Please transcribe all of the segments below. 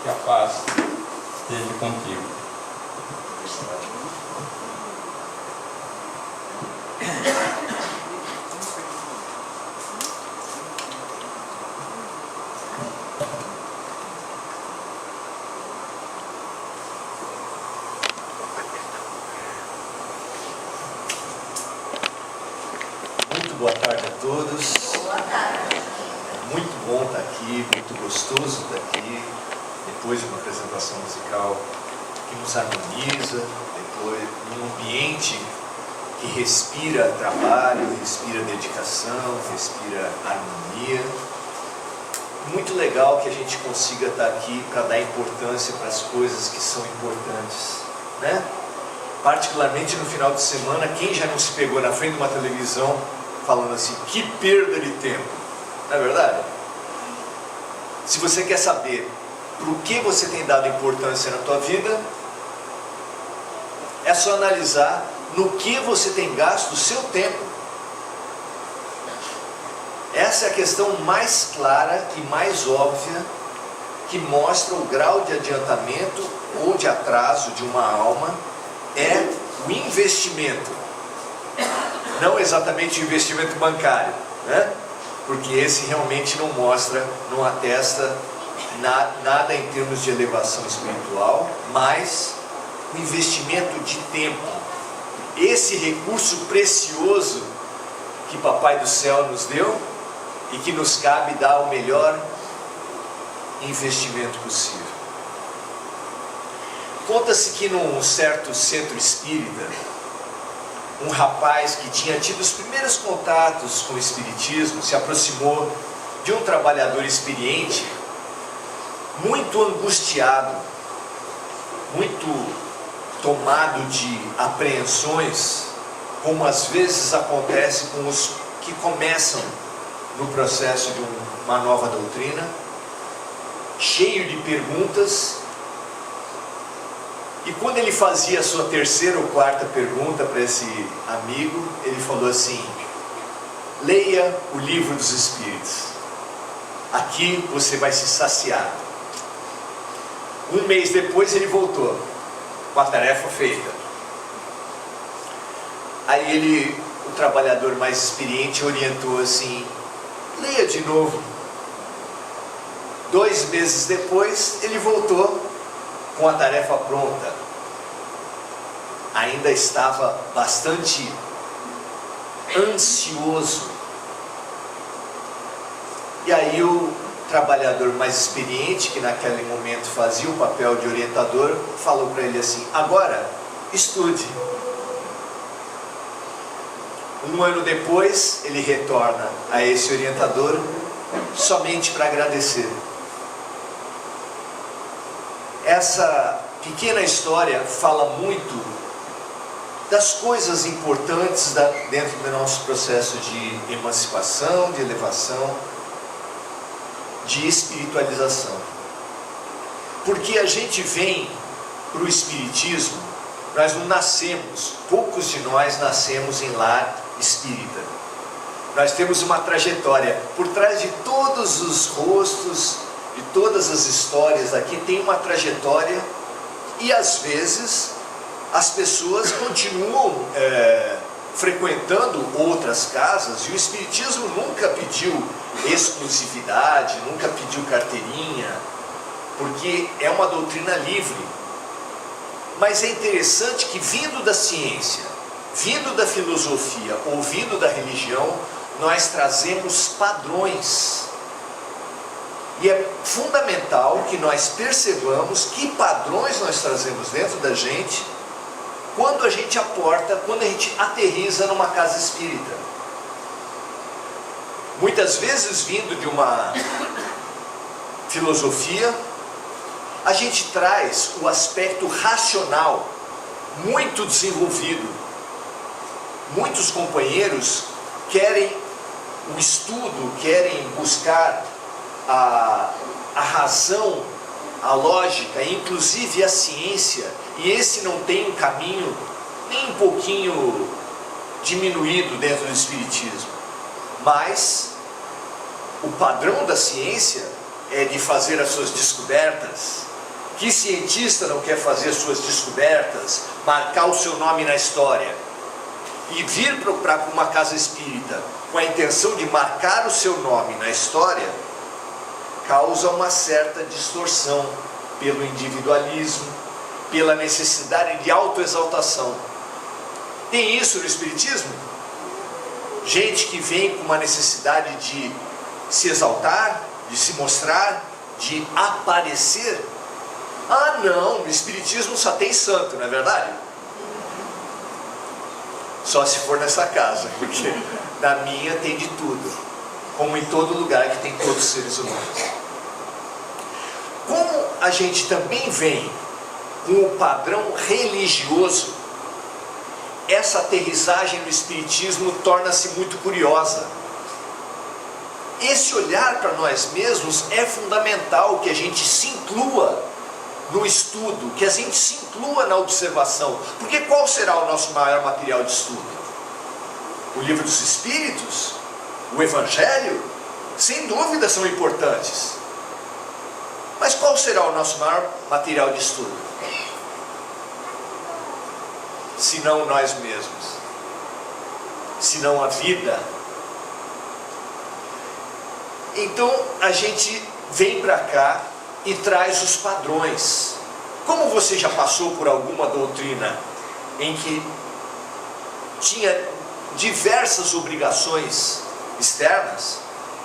Que a paz esteja contigo. Muito boa tarde a todos. Boa tarde. Muito bom estar aqui, muito gostoso estar aqui, depois de uma apresentação musical que nos harmoniza, depois num ambiente que respira trabalho, respira dedicação, respira harmonia. Muito legal que a gente consiga estar aqui para dar importância para as coisas que são importantes, né? Particularmente no final de semana, quem já não se pegou na frente de uma televisão falando assim, que perda de tempo, não é verdade? Se você quer saber para o que você tem dado importância na tua vida, é só analisar no que você tem gasto o seu tempo. Essa é a questão mais clara e mais óbvia que mostra o grau de adiantamento ou de atraso de uma alma, é o investimento. Não exatamente o investimento bancário, né? Porque esse realmente não mostra, não atesta nada em termos de elevação espiritual, mas o investimento de tempo, esse recurso precioso que Papai do Céu nos deu e que nos cabe dar o melhor investimento possível. Conta-se que num certo centro espírita, um rapaz que tinha tido os primeiros contatos com o espiritismo se aproximou de um trabalhador experiente, muito angustiado, muito tomado de apreensões, como às vezes acontece com os que começam no processo de uma nova doutrina, cheio de perguntas. E quando ele fazia a sua terceira ou quarta pergunta para esse amigo, ele falou assim: leia o Livro dos Espíritos, aqui você vai se saciar. Um mês depois ele voltou com a tarefa feita. Aí o trabalhador mais experiente orientou assim: leia de novo. 2 meses depois ele voltou com a tarefa pronta. Ainda estava bastante ansioso. E aí o trabalhador mais experiente, que naquele momento fazia o papel de orientador, falou para ele assim: agora estude. 1 ano depois ele retorna a esse orientador somente para agradecer. Essa pequena história fala muito das coisas importantes dentro do nosso processo de emancipação, de elevação, de espiritualização. Porque a gente vem para o espiritismo, nós não nascemos, poucos de nós nascemos em lar espírita. Nós temos uma trajetória. Por trás de todos os rostos, de todas as histórias aqui, tem uma trajetória, e às vezes as pessoas continuam frequentando outras casas, e o espiritismo nunca pediu exclusividade, nunca pediu carteirinha, porque é uma doutrina livre. Mas é interessante que, vindo da ciência, vindo da filosofia ou vindo da religião, nós trazemos padrões. E é fundamental que nós percebamos que padrões nós trazemos dentro da gente quando a gente aporta, quando a gente aterriza numa casa espírita. Muitas vezes, vindo de uma filosofia, a gente traz o aspecto racional muito desenvolvido. Muitos companheiros querem o estudo, querem buscar a razão, a lógica, inclusive a ciência, e esse não tem um caminho nem um pouquinho diminuído dentro do espiritismo. Mas o padrão da ciência é de fazer as suas descobertas, Que cientista não quer fazer suas descobertas, marcar o seu nome na história? E vir para uma casa espírita com a intenção de marcar o seu nome na história, causa uma certa distorção pelo individualismo, pela necessidade de autoexaltação. Tem isso no Espiritismo? Gente que vem com uma necessidade de se exaltar, de se mostrar, de aparecer. Ah não, no Espiritismo só tem santo, não é verdade? Só se for nessa casa, porque na minha tem de tudo, como em todo lugar que tem todos os seres humanos. Como a gente também vem com o padrão religioso, essa aterrissagem no Espiritismo torna-se muito curiosa. Esse olhar para nós mesmos é fundamental, que a gente se inclua no estudo, que a gente se inclua na observação. Porque qual será o nosso maior material de estudo? O Livro dos Espíritos? O Evangelho? Sem dúvida são importantes. Mas qual será o nosso maior material de estudo? Se não nós mesmos, se não a vida. Então a gente vem para cá e traz os padrões. Como você já passou por alguma doutrina em que tinha diversas obrigações externas,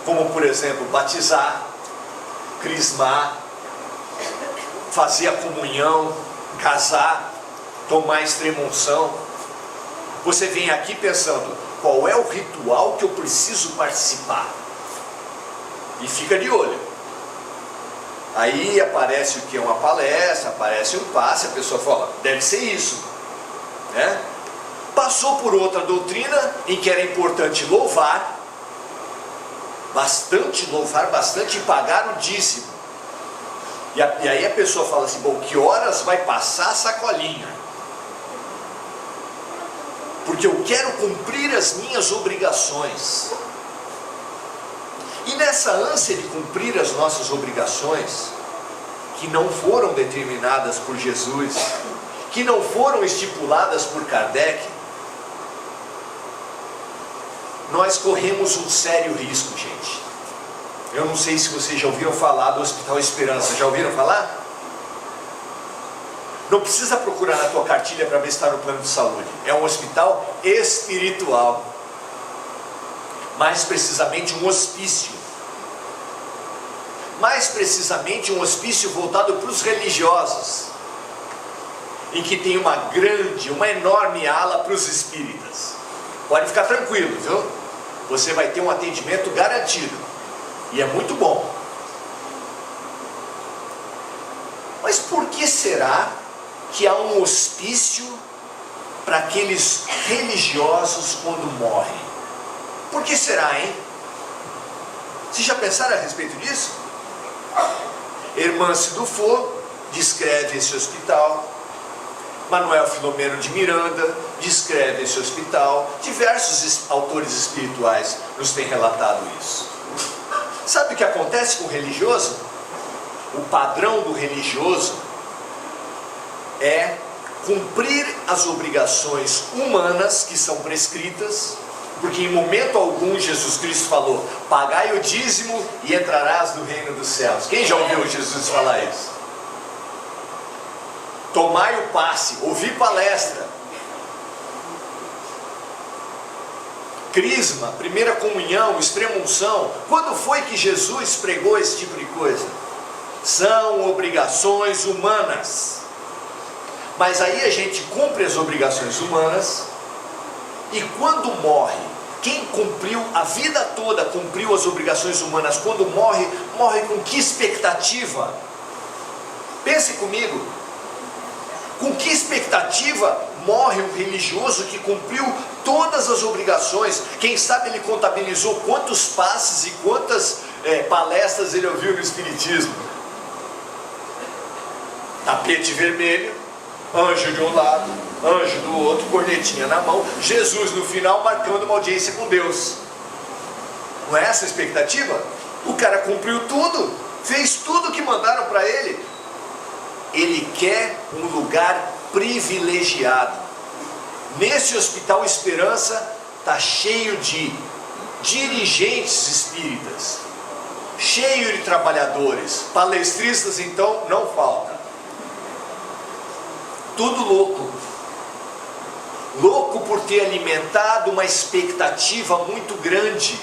como por exemplo batizar, crismar, fazer a comunhão, casar, tomar extrema-unção, você vem aqui pensando, qual é o ritual que eu preciso participar? E fica de olho. Aí aparece o que é uma palestra, aparece um passe, a pessoa fala, deve ser isso, né? Passou por outra doutrina em que era importante louvar bastante e pagar o dízimo. E aí a pessoa fala assim, bom, que horas vai passar a sacolinha? Porque eu quero cumprir as minhas obrigações. E nessa ânsia de cumprir as nossas obrigações, que não foram determinadas por Jesus, que não foram estipuladas por Kardec, nós corremos um sério risco, gente. Eu não sei se vocês já ouviram falar do Hospital Esperança. Já ouviram falar? Não precisa procurar na tua cartilha para ver se está no plano de saúde. É um hospital espiritual. Mais precisamente um hospício. Mais precisamente um hospício voltado para os religiosos. Em que tem uma enorme ala para os espíritas. Pode ficar tranquilo, viu? Você vai ter um atendimento garantido. E é muito bom. Mas por que será que há um hospício para aqueles religiosos quando morrem? Por que será, hein? Vocês já pensaram a respeito disso? Hermance Dufour descreve esse hospital. Manuel Filomeno de Miranda descreve esse hospital. Diversos autores espirituais nos têm relatado isso. Sabe o que acontece com o religioso? O padrão do religioso é cumprir as obrigações humanas que são prescritas, porque em momento algum Jesus Cristo falou, pagai o dízimo e entrarás no reino dos céus. Quem já ouviu Jesus falar isso? Tomai o passe, ouvir palestra, crisma, primeira comunhão, extrema-unção. Quando foi que Jesus pregou esse tipo de coisa? São obrigações humanas. Mas aí a gente cumpre as obrigações humanas, e quando morre, quem cumpriu a vida toda, cumpriu as obrigações humanas, quando morre, morre com que expectativa? Pense comigo. Com que expectativa morre um religioso que cumpriu todas as obrigações? Quem sabe ele contabilizou quantos passes e quantas palestras ele ouviu no Espiritismo. Tapete vermelho, anjo de um lado, anjo do outro, cornetinha na mão, Jesus no final marcando uma audiência com Deus. Não é essa a expectativa? O cara cumpriu tudo, fez tudo o que mandaram para ele. ele quer um lugar privilegiado. Nesse Hospital Esperança está cheio de dirigentes espíritas, cheio de trabalhadores, palestristas então não falta. Tudo louco. Louco por ter alimentado uma expectativa muito grande,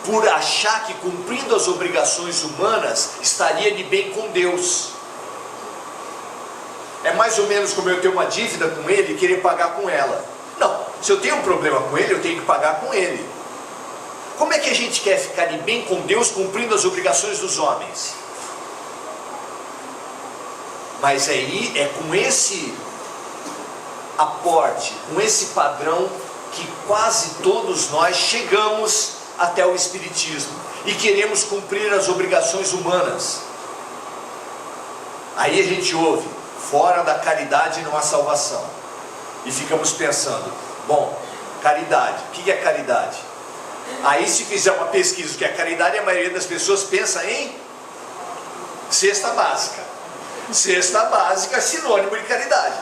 por achar que cumprindo as obrigações humanas estaria de bem com Deus. É mais ou menos como eu ter uma dívida com ele e querer pagar com ela. Não, se eu tenho um problema com ele, eu tenho que pagar com ele. Como é que a gente quer ficar de bem com Deus cumprindo as obrigações dos homens? Mas aí é com esse aporte, com esse padrão que quase todos nós chegamos até o Espiritismo e queremos cumprir as obrigações humanas. Aí a gente ouve, fora da caridade não há salvação, e ficamos pensando, bom, caridade, o que é caridade? Aí se fizer uma pesquisa do que é caridade, a maioria das pessoas pensa em cesta básica. Cesta básica é sinônimo de caridade.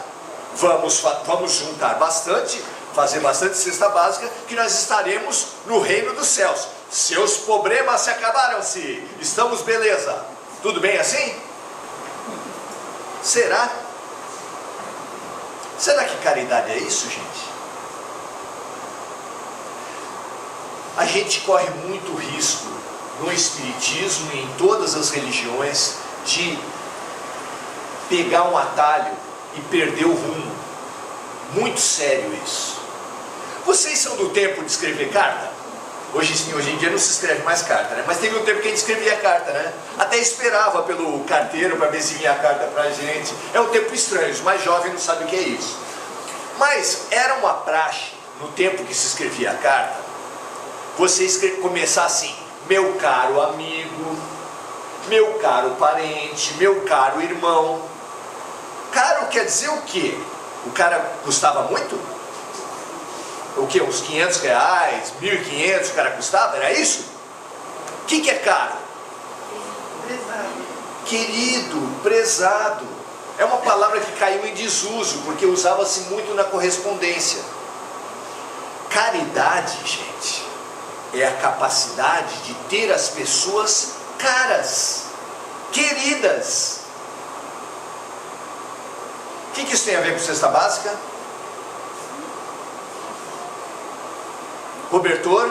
Vamos juntar bastante, fazer bastante cesta básica, que nós estaremos no reino dos céus. Seus problemas se acabaram-se, estamos beleza. Tudo bem assim? Será? Será que caridade é isso, gente? A gente corre muito risco no Espiritismo e em todas as religiões de pegar um atalho e perder o rumo. Muito sério isso. Vocês são do tempo de escrever carta? Hoje em dia não se escreve mais carta, né? Mas teve um tempo que a gente escrevia carta, né? Até esperava pelo carteiro para ver se vinha a carta para a gente. É um tempo estranho, os mais jovens não sabem o que é isso. Mas era uma praxe, no tempo que se escrevia a carta, você começar assim: meu caro amigo, meu caro parente, meu caro irmão. Caro quer dizer o quê? O cara custava muito? O quê? Uns 500 reais, 1.500 o cara custava? Era isso? O que é caro? Prezado. Querido, prezado. É uma palavra que caiu em desuso, porque usava-se muito na correspondência. Caridade, gente, é a capacidade de ter as pessoas caras, queridas. O que isso tem a ver com cesta básica? Cobertor,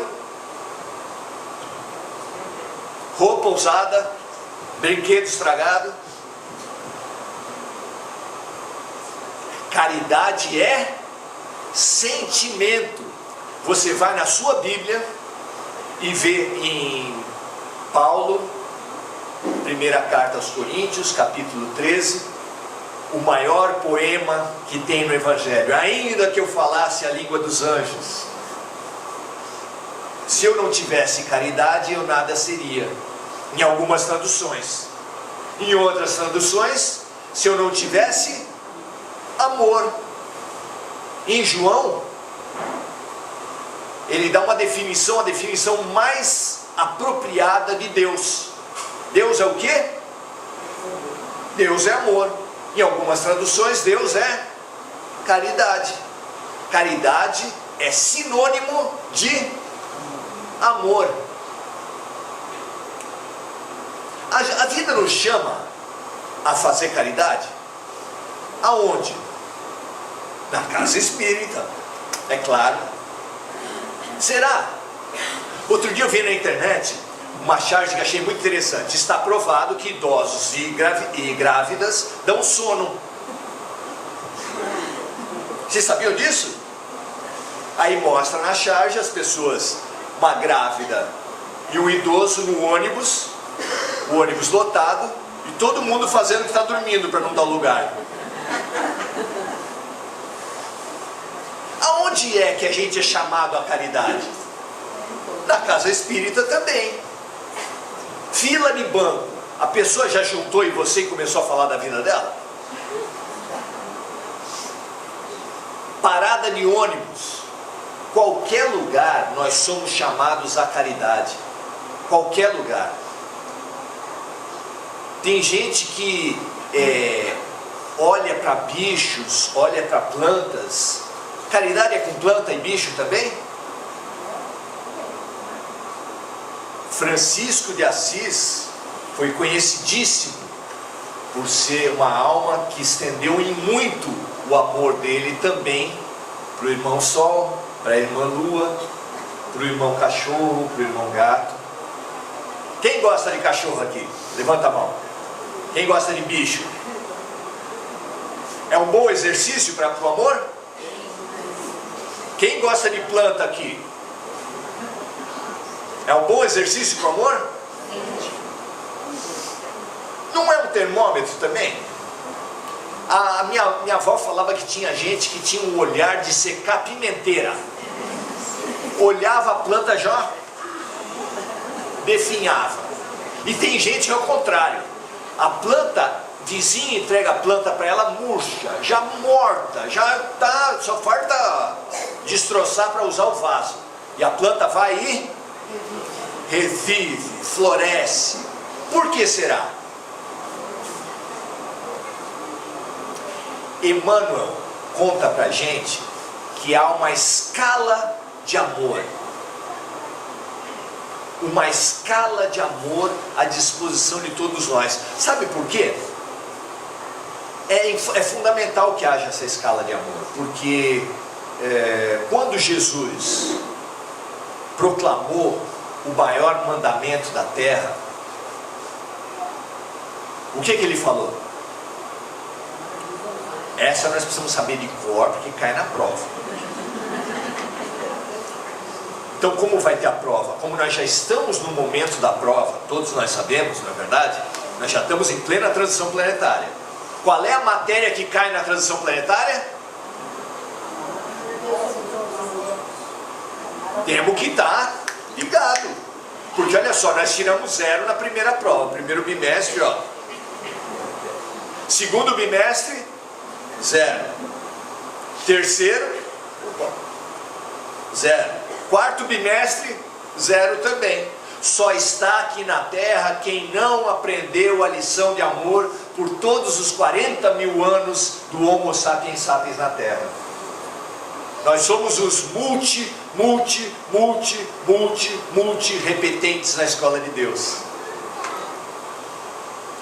roupa usada, brinquedo estragado. Caridade é sentimento. Você vai na sua Bíblia e vê em Paulo, primeira carta aos Coríntios, capítulo 13, o maior poema que tem no Evangelho. Ainda que eu falasse a língua dos anjos, se eu não tivesse caridade, eu nada seria. Em algumas traduções. Em outras traduções, se eu não tivesse amor. Em João, ele dá uma definição, a definição mais apropriada de Deus. Deus é o quê? Deus é amor. Em algumas traduções, Deus é caridade. Caridade é sinônimo de amor. A vida nos chama a fazer caridade? Aonde? Na casa espírita, é claro. Será? Outro dia eu vi na internet uma charge que achei muito interessante. Está provado que idosos e grávidas dão sono. Vocês sabiam disso? Aí mostra na charge as pessoas, uma grávida e um idoso no ônibus, o ônibus lotado, e todo mundo fazendo que está dormindo para não dar lugar. Aonde é que a gente é chamado à caridade? Na casa espírita também. Fila de banco. A pessoa já juntou em você e começou a falar da vida dela? Parada de ônibus. Qualquer lugar nós somos chamados à caridade. Qualquer lugar. Tem gente que olha para bichos, olha para plantas. Caridade é com planta e bicho também? Francisco de Assis foi conhecidíssimo por ser uma alma que estendeu em muito o amor dele também para o irmão Sol, para a irmã Lua, para o irmão Cachorro, para o irmão Gato. Quem gosta de cachorro aqui? Levanta a mão. Quem gosta de bicho? É um bom exercício para o amor? Quem gosta de planta aqui? É um bom exercício para o amor? Não é um termômetro também? A minha avó falava que tinha gente que tinha um olhar de secar pimenteira. Olhava a planta, já definhava. E tem gente que é o contrário. A planta, vizinha entrega a planta para ela murcha, já morta, já tá, só falta destroçar para usar o vaso. E a planta vai e revive, floresce. Por que será? Emmanuel conta pra gente que há uma escala de amor. Uma escala de amor à disposição de todos nós. Sabe por quê? É fundamental que haja essa escala de amor. Porque quando Jesus proclamou o maior mandamento da terra, o que ele falou? Essa nós precisamos saber de cor, porque cai na prova. Então, como vai ter a prova? Como nós já estamos no momento da prova, todos nós sabemos, não é verdade? Nós já estamos em plena transição planetária. Qual é a matéria que cai na transição planetária? Temos que estar ligado. Porque olha só, nós tiramos 0 na primeira prova. Primeiro bimestre, ó. Segundo bimestre, 0. Terceiro, 0. Quarto bimestre, 0 também. Só está aqui na Terra quem não aprendeu a lição de amor por todos os 40 mil anos do Homo sapiens sapiens na Terra. Nós somos os multi repetentes na escola de Deus.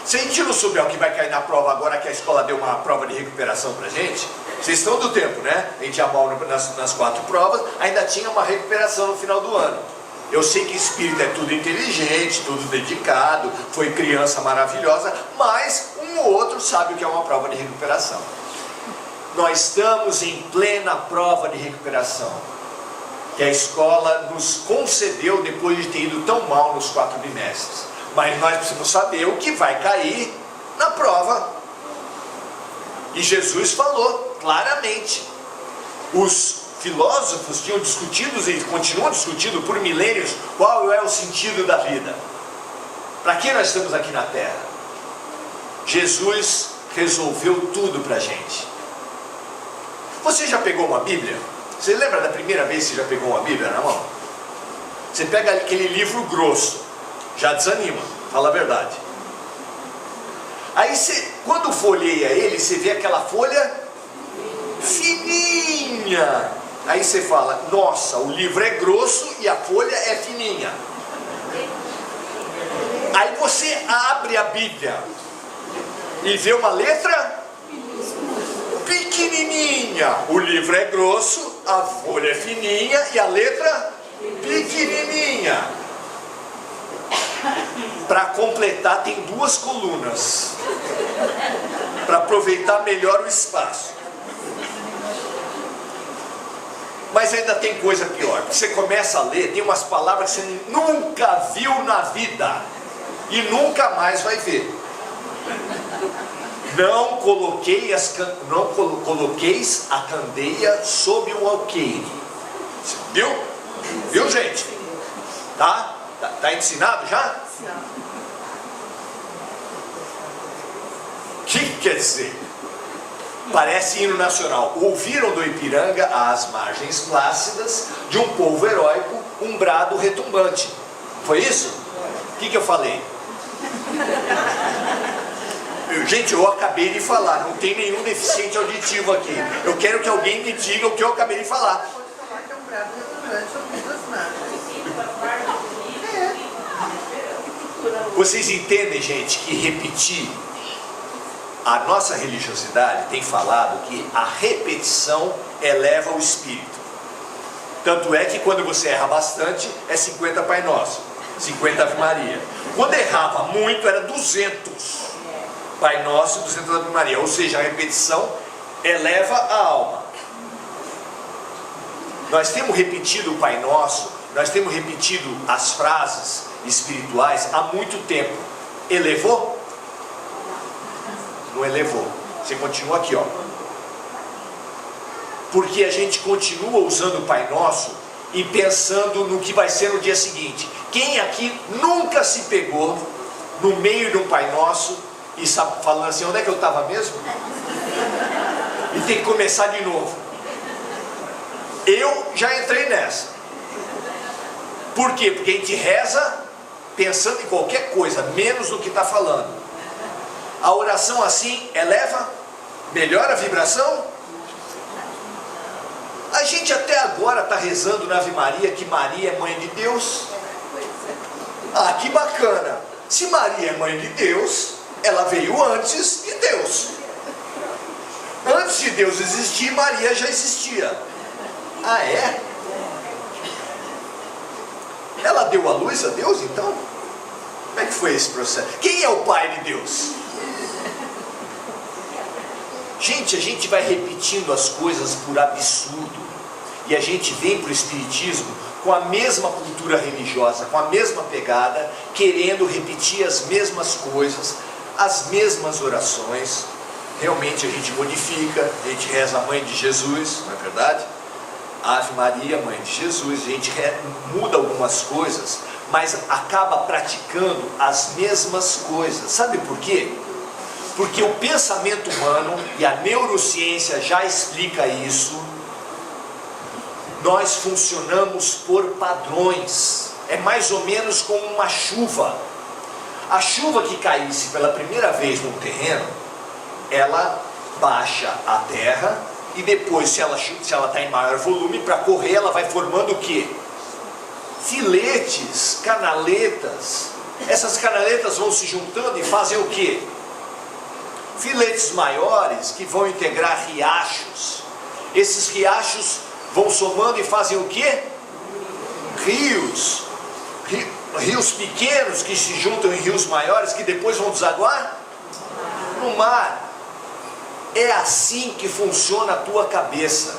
Se a gente não souber o que vai cair na prova agora que a escola deu uma prova de recuperação pra gente, vocês estão do tempo, né? A gente já mal nas 4 provas, ainda tinha uma recuperação no final do ano. Eu sei que espírito é tudo inteligente, tudo dedicado, foi criança maravilhosa, mas um ou outro sabe o que é uma prova de recuperação. Nós estamos em plena prova de recuperação, que a escola nos concedeu depois de ter ido tão mal nos 4 bimestres. Mas nós precisamos saber o que vai cair na prova. E Jesus falou claramente. Os filósofos tinham discutido e continuam discutindo por milênios qual é o sentido da vida. Para que nós estamos aqui na Terra? Jesus resolveu tudo para a gente. Você já pegou uma Bíblia? Você lembra da primeira vez que você já pegou uma Bíblia na mão? Você pega aquele livro grosso, já desanima, fala a verdade. Aí você, quando folheia ele, você vê aquela folha fininha. Aí você fala, nossa, o livro é grosso e a folha é fininha. Aí você abre a Bíblia e vê uma letra pequenininha. O livro é grosso, a folha é fininha e a letra pequenininha. Para completar tem 2 colunas, para aproveitar melhor o espaço. Mas ainda tem coisa pior. Você começa a ler, tem umas palavras que você nunca viu na vida e nunca mais vai ver. Não coloqueis a candeia sob um alqueire. Viu? Viu, gente? Tá? Tá ensinado já? O que quer dizer? Parece hino nacional. Ouviram do Ipiranga às margens plácidas de um povo heróico um brado retumbante. Foi isso? O que eu falei? Gente, eu acabei de falar, não tem nenhum deficiente auditivo aqui. Eu quero que alguém me diga o que eu acabei de falar. Pode falar que é um brado retumbante ouvido das naves. Vocês entendem, gente, que repetir, a nossa religiosidade tem falado que a repetição eleva o espírito. Tanto é que quando você erra bastante, é 50 Pai Nosso, 50 Ave Maria. Quando errava muito, era 200 Pai Nosso e 200 Ave Maria. Ou seja, a repetição eleva a alma. Nós temos repetido o Pai Nosso, nós temos repetido as frases espirituais há muito tempo. Elevou? Não elevou. Você continua aqui, ó. Porque a gente continua usando o Pai Nosso e pensando no que vai ser no dia seguinte. Quem aqui nunca se pegou no meio de um Pai Nosso e sabe, falando assim, onde é que eu estava mesmo? E tem que começar de novo. Eu já entrei nessa. Por quê? Porque a gente reza pensando em qualquer coisa, menos no que está falando. A oração assim eleva, melhora a vibração. A gente até agora está rezando na Ave Maria que Maria é mãe de Deus. Ah, que bacana! Se Maria é mãe de Deus, ela veio antes de Deus. Antes de Deus existir, Maria já existia. Ah, é? Ela deu a luz a Deus, então? Como é que foi esse processo? Quem é o Pai de Deus? Gente, a gente vai repetindo as coisas por absurdo. E a gente vem para o Espiritismo com a mesma cultura religiosa, com a mesma pegada, querendo repetir as mesmas coisas, as mesmas orações. Realmente a gente modifica, a gente reza a Mãe de Jesus, não é verdade? Ave Maria, Mãe de Jesus, a gente muda algumas coisas, mas acaba praticando as mesmas coisas. Sabe por quê? Porque o pensamento humano, e a neurociência já explica isso, nós funcionamos por padrões. É mais ou menos como uma chuva. A chuva que caísse pela primeira vez no terreno, ela baixa a terra, e depois, se ela está em maior volume, para correr, ela vai formando o quê? Filetes, canaletas. Essas canaletas vão se juntando e fazem o quê? Filetes maiores que vão integrar riachos. Esses riachos vão somando e fazem o quê? Rios. Rios pequenos que se juntam em rios maiores que depois vão desaguar no mar. É assim que funciona a tua cabeça.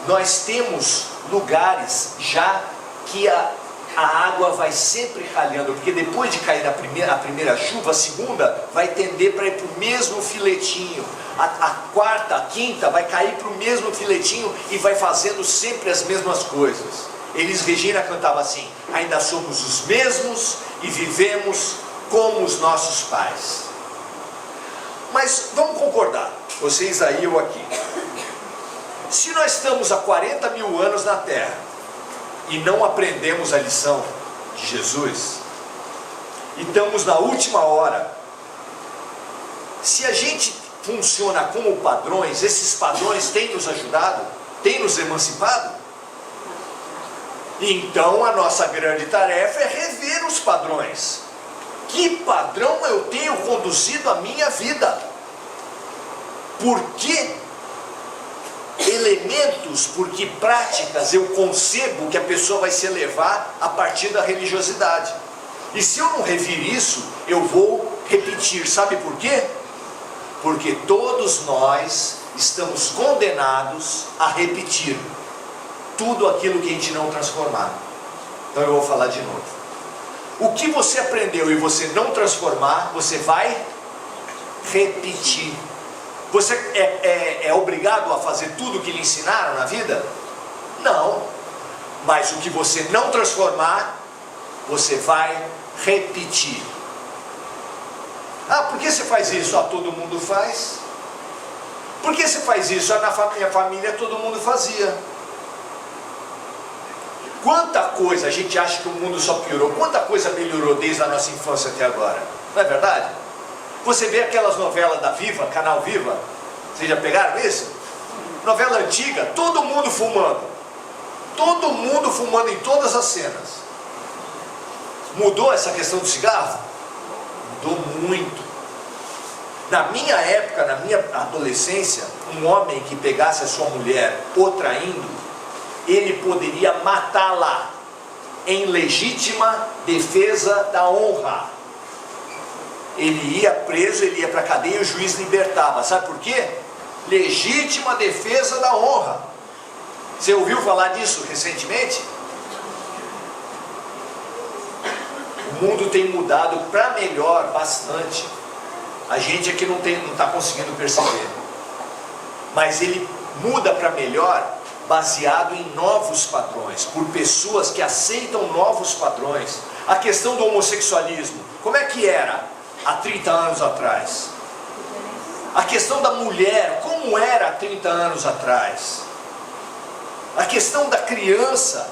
Nós temos lugares já que a água vai sempre calhando, porque depois de cair a primeira chuva, a segunda vai tender para ir para o mesmo filetinho. A quarta, a quinta vai cair para o mesmo filetinho e vai fazendo sempre as mesmas coisas. Elis Regina cantava assim: ainda somos os mesmos e vivemos como os nossos pais. Mas vamos concordar, vocês aí, eu aqui. Se nós estamos há 40 mil anos na Terra e não aprendemos a lição de Jesus, e estamos na última hora, se a gente funciona como padrões, esses padrões têm nos ajudado, têm nos emancipado, então a nossa grande tarefa é rever os padrões. Que padrão eu tenho conduzido a minha vida? Por que elementos, por que práticas eu concebo que a pessoa vai se elevar a partir da religiosidade? E se eu não revir isso, eu vou repetir. Sabe por quê? Porque todos nós estamos condenados a repetir tudo aquilo que a gente não transformar. Então eu vou falar de novo. O que você aprendeu e você não transformar, você vai repetir. Você é obrigado a fazer tudo o que lhe ensinaram na vida? Não. Mas o que você não transformar, você vai repetir. Ah, por que você faz isso? Ah, todo mundo faz. Por que você faz isso? Ah, na minha família todo mundo fazia. Quanta coisa a gente acha que o mundo só piorou, quanta coisa melhorou desde a nossa infância até agora, não é verdade? Você vê aquelas novelas da Viva, Canal Viva, vocês já pegaram isso? Novela antiga, todo mundo fumando. Todo mundo fumando em todas as cenas. Mudou essa questão do cigarro? Mudou muito. Na minha época, na minha adolescência, um homem que pegasse a sua mulher o traindo, ele poderia matá-la em legítima defesa da honra. Ele ia preso, ele ia para a cadeia e o juiz libertava. Sabe por quê? Legítima defesa da honra. Você ouviu falar disso recentemente? O mundo tem mudado para melhor bastante. A gente aqui não está conseguindo perceber. Mas ele muda para melhor baseado em novos padrões, por pessoas que aceitam novos padrões. A questão do homossexualismo, como é que era há 30 anos atrás? A questão da mulher, como era há 30 anos atrás? A questão da criança,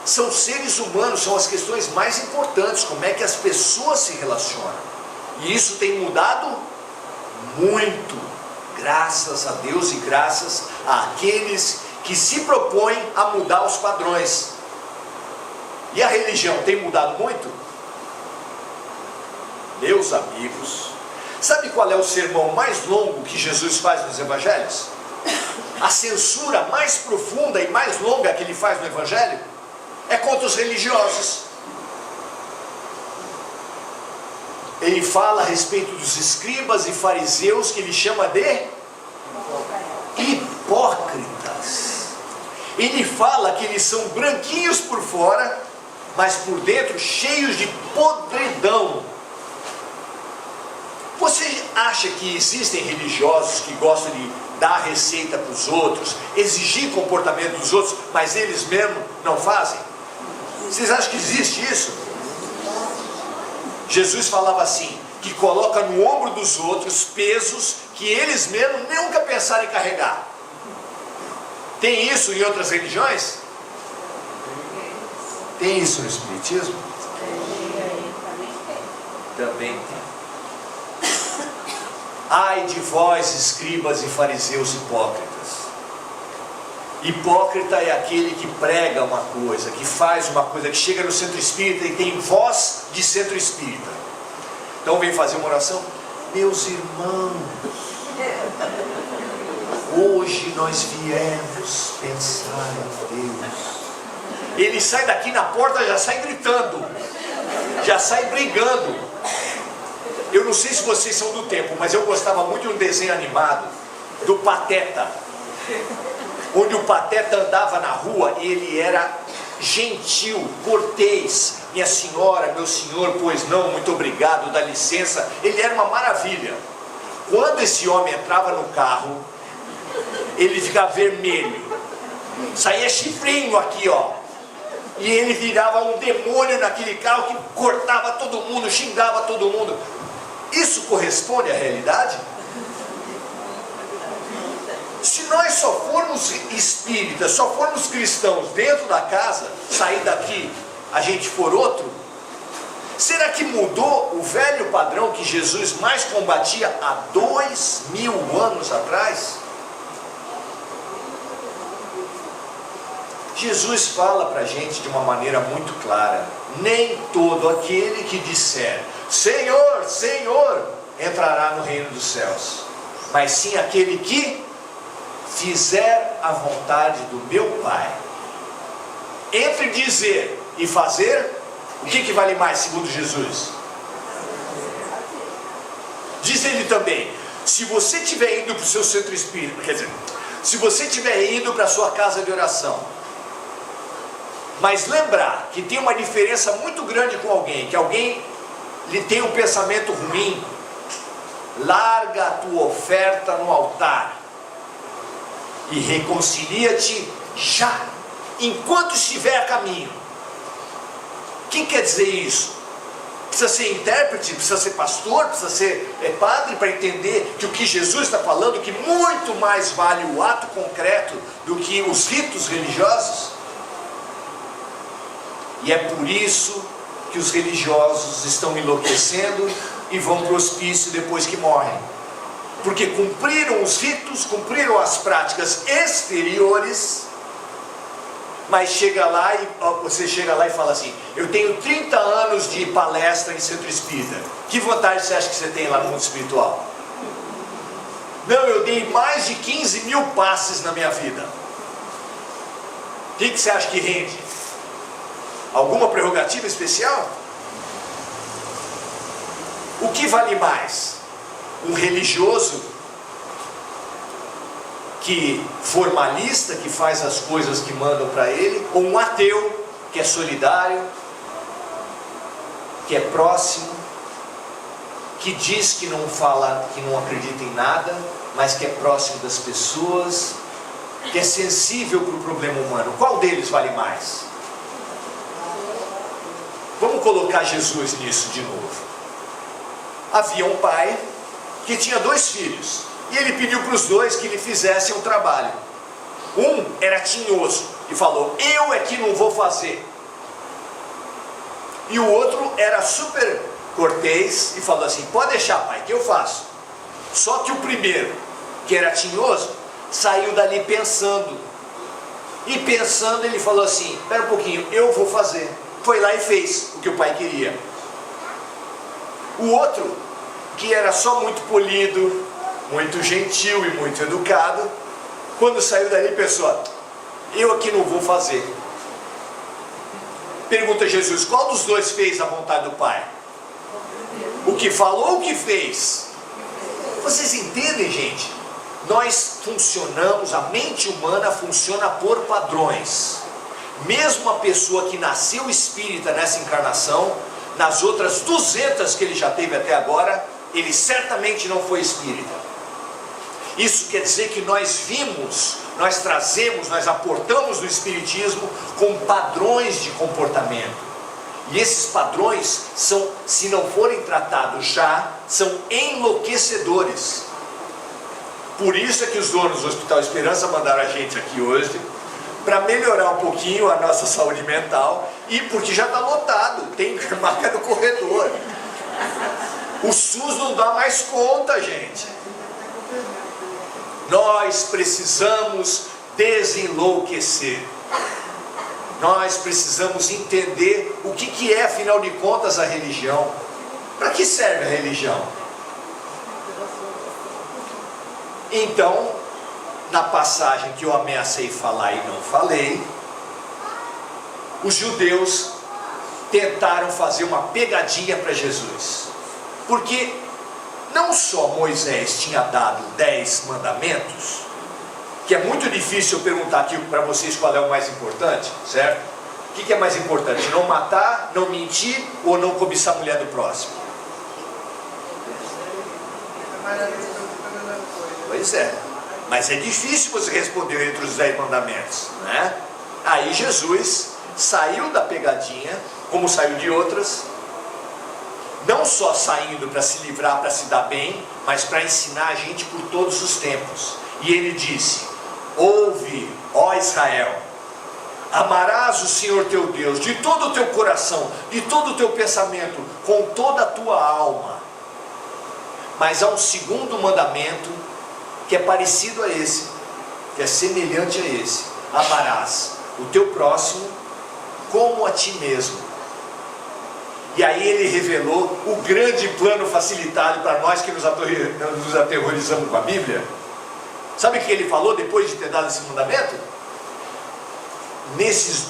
são seres humanos, são as questões mais importantes, como é que as pessoas se relacionam. E isso tem mudado muito, graças a Deus e graças àqueles que se propõem a mudar os padrões. E a religião tem mudado muito? Meus amigos, sabe qual é o sermão mais longo que Jesus faz nos evangelhos? A censura mais profunda e mais longa que ele faz no evangelho é contra os religiosos. Ele fala a respeito dos escribas e fariseus, que ele chama de hipócritas. Ele fala que eles são branquinhos por fora, mas por dentro cheios de podridão. Você acha que existem religiosos que gostam de dar receita para os outros, exigir comportamento dos outros, mas eles mesmos não fazem? Vocês acham que existe isso? Jesus falava assim, que coloca no ombro dos outros pesos que eles mesmos nunca pensaram em carregar. Tem isso em outras religiões? Tem isso no Espiritismo? Também tem. Ai de vós, escribas e fariseus hipócritas. Hipócrita é aquele que prega uma coisa, que faz uma coisa, que chega no centro espírita e tem voz de centro espírita. Então vem fazer uma oração. Meus irmãos, hoje nós viemos pensar em Deus. Ele sai daqui na porta, já sai gritando, já sai brigando. Eu não sei se vocês são do tempo, mas eu gostava muito de um desenho animado do Pateta, onde o Pateta andava na rua e ele era gentil, cortês. Minha senhora, meu senhor, pois não, muito obrigado, dá licença. Ele era uma maravilha. Quando esse homem entrava no carro, ele ficava vermelho, saía chifrinho aqui, ó, e ele virava um demônio naquele carro que cortava todo mundo, xingava todo mundo. Isso corresponde à realidade? Se nós só formos espíritas, só formos cristãos dentro da casa, sair daqui, a gente for outro, será que mudou o velho padrão que Jesus mais combatia há 2000 anos atrás? Jesus fala para a gente de uma maneira muito clara: nem todo aquele que disser Senhor, Senhor, entrará no reino dos céus, mas sim aquele que fizer a vontade do meu Pai. Entre dizer e fazer, o que vale mais segundo Jesus? Diz ele também, se você estiver indo para o seu centro espírita, quer dizer, se você estiver indo para a sua casa de oração, mas lembrar que tem uma diferença muito grande com alguém, que alguém lhe tem um pensamento ruim, larga a tua oferta no altar e reconcilia-te já, enquanto estiver a caminho. O que quer dizer isso? Precisa ser intérprete, precisa ser pastor, precisa ser padre para entender que o que Jesus está falando, que muito mais vale o ato concreto do que os ritos religiosos. E é por isso que os religiosos estão enlouquecendo e vão para o hospício depois que morrem. Porque cumpriram os ritos, cumpriram as práticas exteriores, mas você chega lá e fala assim: eu tenho 30 anos de palestra em centro espírita. Que vantagem você acha que você tem lá no mundo espiritual? Não, eu dei mais de 15 mil passes na minha vida. O que você acha que rende? Alguma prerrogativa especial? O que vale mais? Um religioso que formalista, que faz as coisas que mandam para ele, ou um ateu que é solidário, que é próximo, que diz que não fala, que não acredita em nada, mas que é próximo das pessoas, que é sensível para o problema humano? Qual deles vale mais? Vamos colocar Jesus nisso de novo. Havia um pai que tinha 2 filhos, e ele pediu para os 2 que lhe fizessem um trabalho. Um era tinhoso e falou: eu é que não vou fazer. E o outro era super cortês e falou assim: pode deixar, pai, que eu faço. Só que o primeiro, que era tinhoso, saiu dali pensando. E pensando, ele falou assim: espera um pouquinho, eu vou fazer. Foi lá e fez o que o pai queria. O outro, que era só muito polido, muito gentil e muito educado, quando saiu dali pensou: eu aqui não vou fazer. Pergunta Jesus: qual dos 2 fez a vontade do pai? O que falou ou o que fez? Vocês entendem, gente? Nós funcionamos, a mente humana funciona por padrões. Mesmo a pessoa que nasceu espírita nessa encarnação, nas outras 200 que ele já teve até agora, ele certamente não foi espírita. Isso quer dizer que nós vimos, nós trazemos, nós aportamos no espiritismo com padrões de comportamento. E esses padrões são, se não forem tratados já, são enlouquecedores. Por isso é que os donos do Hospital Esperança mandaram a gente aqui hoje, para melhorar um pouquinho a nossa saúde mental, e porque já está lotado, tem marca no corredor. O SUS não dá mais conta, gente. Nós precisamos desenlouquecer. Nós precisamos entender o que é, afinal de contas, a religião. Para que serve a religião? Então, na passagem que eu ameacei falar e não falei, os judeus tentaram fazer uma pegadinha para Jesus. Porque não só Moisés tinha dado 10 mandamentos, que é muito difícil eu perguntar aqui para vocês qual é o mais importante, certo? O que é mais importante? Não matar, não mentir ou não cobiçar a mulher do próximo? Pois é, mas é difícil você responder entre os 10 mandamentos, né? Aí Jesus saiu da pegadinha, como saiu de outras, não só saindo para se livrar, para se dar bem, mas para ensinar a gente por todos os tempos. E ele disse: ouve, ó Israel, amarás o Senhor teu Deus de todo o teu coração, de todo o teu pensamento, com toda a tua alma. Mas há um segundo mandamento que é parecido a esse, que é semelhante a esse: amarás o teu próximo como a ti mesmo. E aí ele revelou o grande plano facilitado para nós que nos aterrorizamos com a Bíblia. Sabe o que ele falou depois de ter dado esse mandamento? Nesses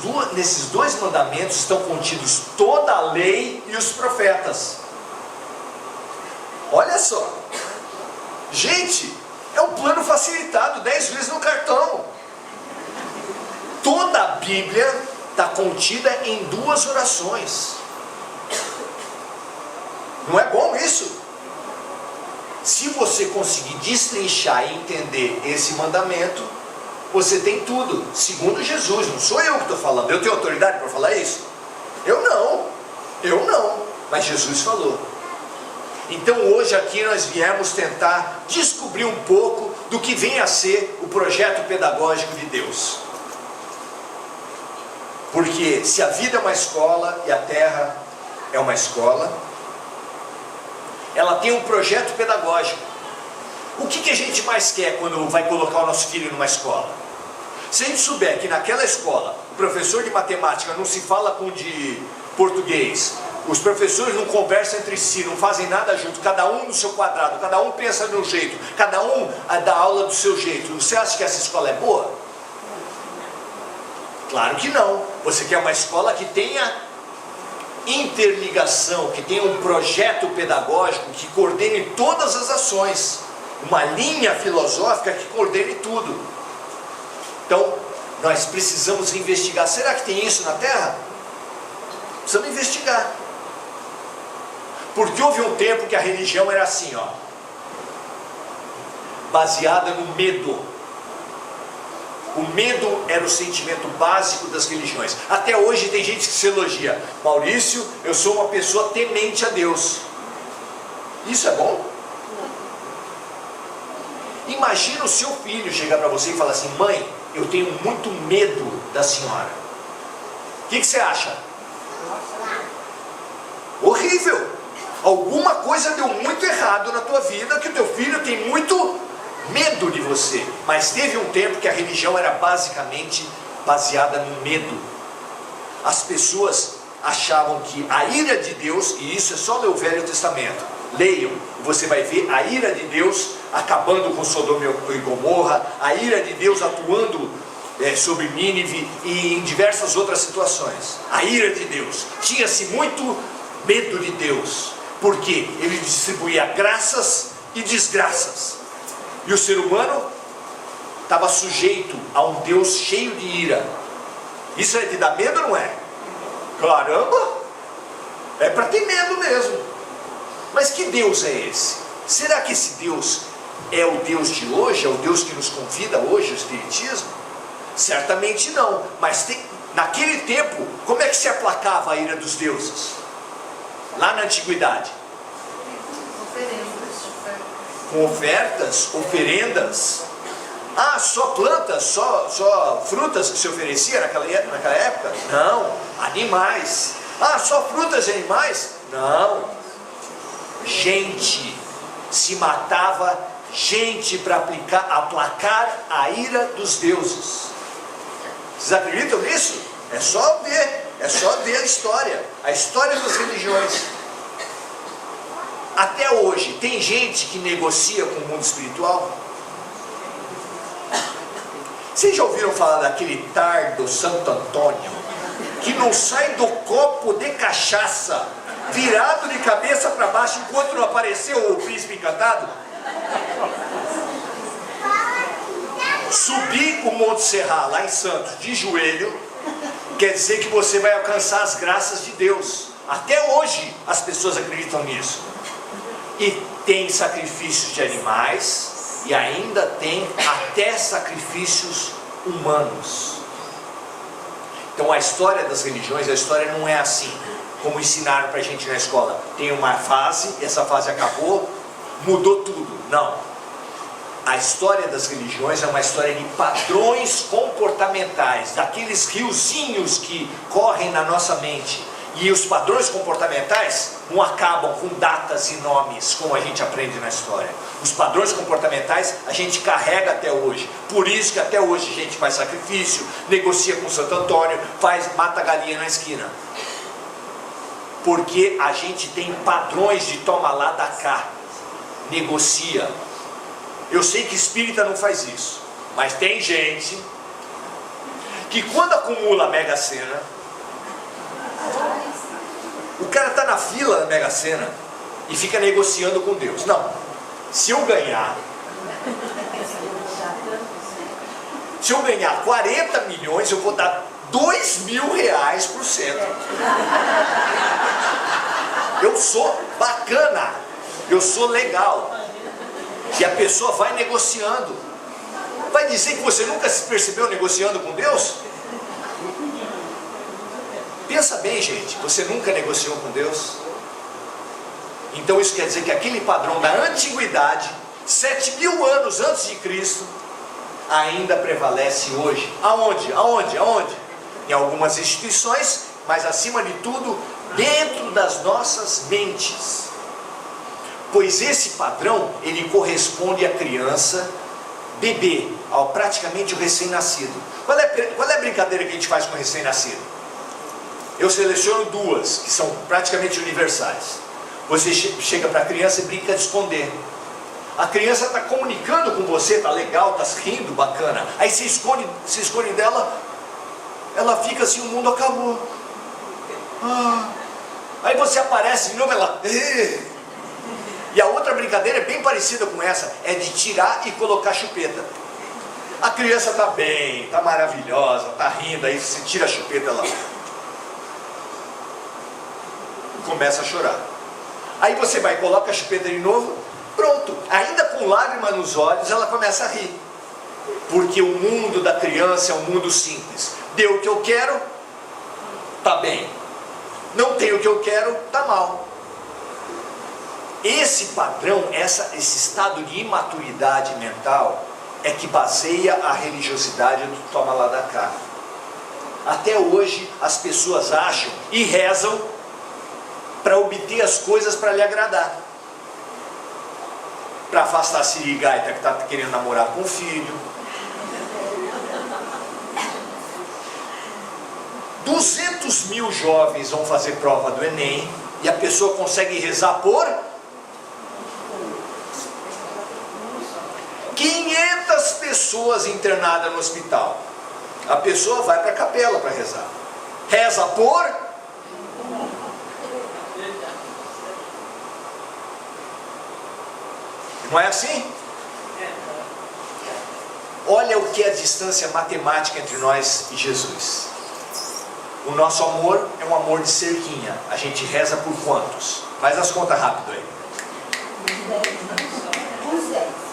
2 mandamentos estão contidos toda a lei e os profetas. Olha só, gente, é um plano facilitado 10 vezes no cartão. Toda a Bíblia está contida em 2 orações. Não é bom isso? Se você conseguir destrinchar e entender esse mandamento, você tem tudo, segundo Jesus. Não sou eu que estou falando. Eu tenho autoridade para falar isso? Eu não, mas Jesus falou. Então hoje aqui nós viemos tentar descobrir um pouco do que vem a ser o projeto pedagógico de Deus. Porque se a vida é uma escola e a terra é uma escola, ela tem um projeto pedagógico. O que a gente mais quer quando vai colocar o nosso filho numa escola? Se a gente souber que naquela escola o professor de matemática não se fala com o de português, os professores não conversam entre si, não fazem nada junto, cada um no seu quadrado, cada um pensa de um jeito, cada um dá aula do seu jeito, você acha que essa escola é boa? Claro que não. Você quer uma escola que tenha interligação, que tenha um projeto pedagógico que coordene todas as ações, uma linha filosófica que coordene tudo. Então, nós precisamos investigar. Será que tem isso na Terra? Precisamos investigar. Porque houve um tempo que a religião era assim, ó, baseada no medo. O medo era o sentimento básico das religiões. Até hoje tem gente que se elogia: Maurício, eu sou uma pessoa temente a Deus. Isso é bom? Imagina o seu filho chegar para você e falar assim: mãe, eu tenho muito medo da senhora. O que você acha? Horrível. Alguma coisa deu muito errado na tua vida, que o teu filho tem muito medo de você. Mas teve um tempo que a religião era basicamente baseada no medo. As pessoas achavam que a ira de Deus, e isso é só ler o Velho Testamento, leiam, você vai ver a ira de Deus acabando com Sodoma e Gomorra, a ira de Deus atuando sobre Nínive e em diversas outras situações. A ira de Deus, tinha-se muito medo de Deus, porque ele distribuía graças e desgraças, e o ser humano estava sujeito a um Deus cheio de ira. Isso é de dar medo, não é? Caramba, é para ter medo mesmo. Mas que Deus é esse? Será que esse Deus é o Deus de hoje? É o Deus que nos convida hoje, o Espiritismo? Certamente não. Mas naquele tempo, como é que se aplacava a ira dos deuses? Lá na antiguidade? Com ofertas, oferendas. Ah, só plantas, só frutas que se oferecia naquela época? Não. Animais. Ah, só frutas e animais? Não. Gente. Se matava gente para aplacar a ira dos deuses. Vocês acreditam nisso? É só ver a história das religiões. Até hoje, tem gente que negocia com o mundo espiritual? Vocês já ouviram falar daquele tardo Santo Antônio, que não sai do copo de cachaça, virado de cabeça para baixo, enquanto não apareceu o príncipe encantado? Subir o Monte Serra, lá em Santos, de joelho, quer dizer que você vai alcançar as graças de Deus. Até hoje as pessoas acreditam nisso. E tem sacrifícios de animais, e ainda tem até sacrifícios humanos. Então a história das religiões, a história não é assim como ensinaram para a gente na escola. Tem uma fase, essa fase acabou, mudou tudo. Não. A história das religiões é uma história de padrões comportamentais, daqueles riozinhos que correm na nossa mente. E os padrões comportamentais não acabam com datas e nomes, como a gente aprende na história. Os padrões comportamentais a gente carrega até hoje. Por isso que até hoje a gente faz sacrifício, negocia com Santo Antônio, mata a galinha na esquina. Porque a gente tem padrões de toma lá, dá cá, negocia. Eu sei que espírita não faz isso, mas tem gente que quando acumula a Mega Sena, o cara está na fila da Mega Sena e fica negociando com Deus. Não, se eu ganhar 40 milhões, eu vou dar R$2.000 para o centro. Eu sou bacana, eu sou legal. E a pessoa vai negociando. Vai dizer que você nunca se percebeu negociando com Deus? Pensa bem, gente, você nunca negociou com Deus? Então isso quer dizer que aquele padrão da antiguidade, 7.000 anos antes de Cristo, ainda prevalece hoje. Aonde? Em algumas instituições, mas acima de tudo, dentro das nossas mentes. Pois esse padrão, ele corresponde à criança, bebê, ao praticamente o recém-nascido. Qual é a brincadeira que a gente faz com o recém-nascido? Eu seleciono duas, que são praticamente universais. Você chega para a criança e brinca de esconder. A criança está comunicando com você, está legal, está rindo, bacana. Aí se esconde dela, ela fica assim, o mundo acabou. Aí você aparece de novo, ela... E a outra brincadeira é bem parecida com essa, é de tirar e colocar chupeta. A criança está bem, está maravilhosa, está rindo, aí você tira a chupeta, ela começa a chorar. Aí você vai, coloca a chupeta de novo, pronto, ainda com lágrima nos olhos, ela começa a rir. Porque o mundo da criança é um mundo simples. Deu o que eu quero, tá bem. Não tem o que eu quero, tá mal. Esse padrão, esse estado de imaturidade mental, é que baseia a religiosidade do toma lá da cá. Até hoje as pessoas acham e rezam para obter as coisas para lhe agradar. Para afastar a sirigaita que está querendo namorar com o filho. 200 mil jovens vão fazer prova do Enem e a pessoa consegue rezar por 500 pessoas internadas no hospital. A pessoa vai para a capela para rezar. Reza por... Não é assim? Olha o que é a distância matemática entre nós e Jesus. O nosso amor é um amor de cerquinha. A gente reza por quantos? Faz as contas rápido aí.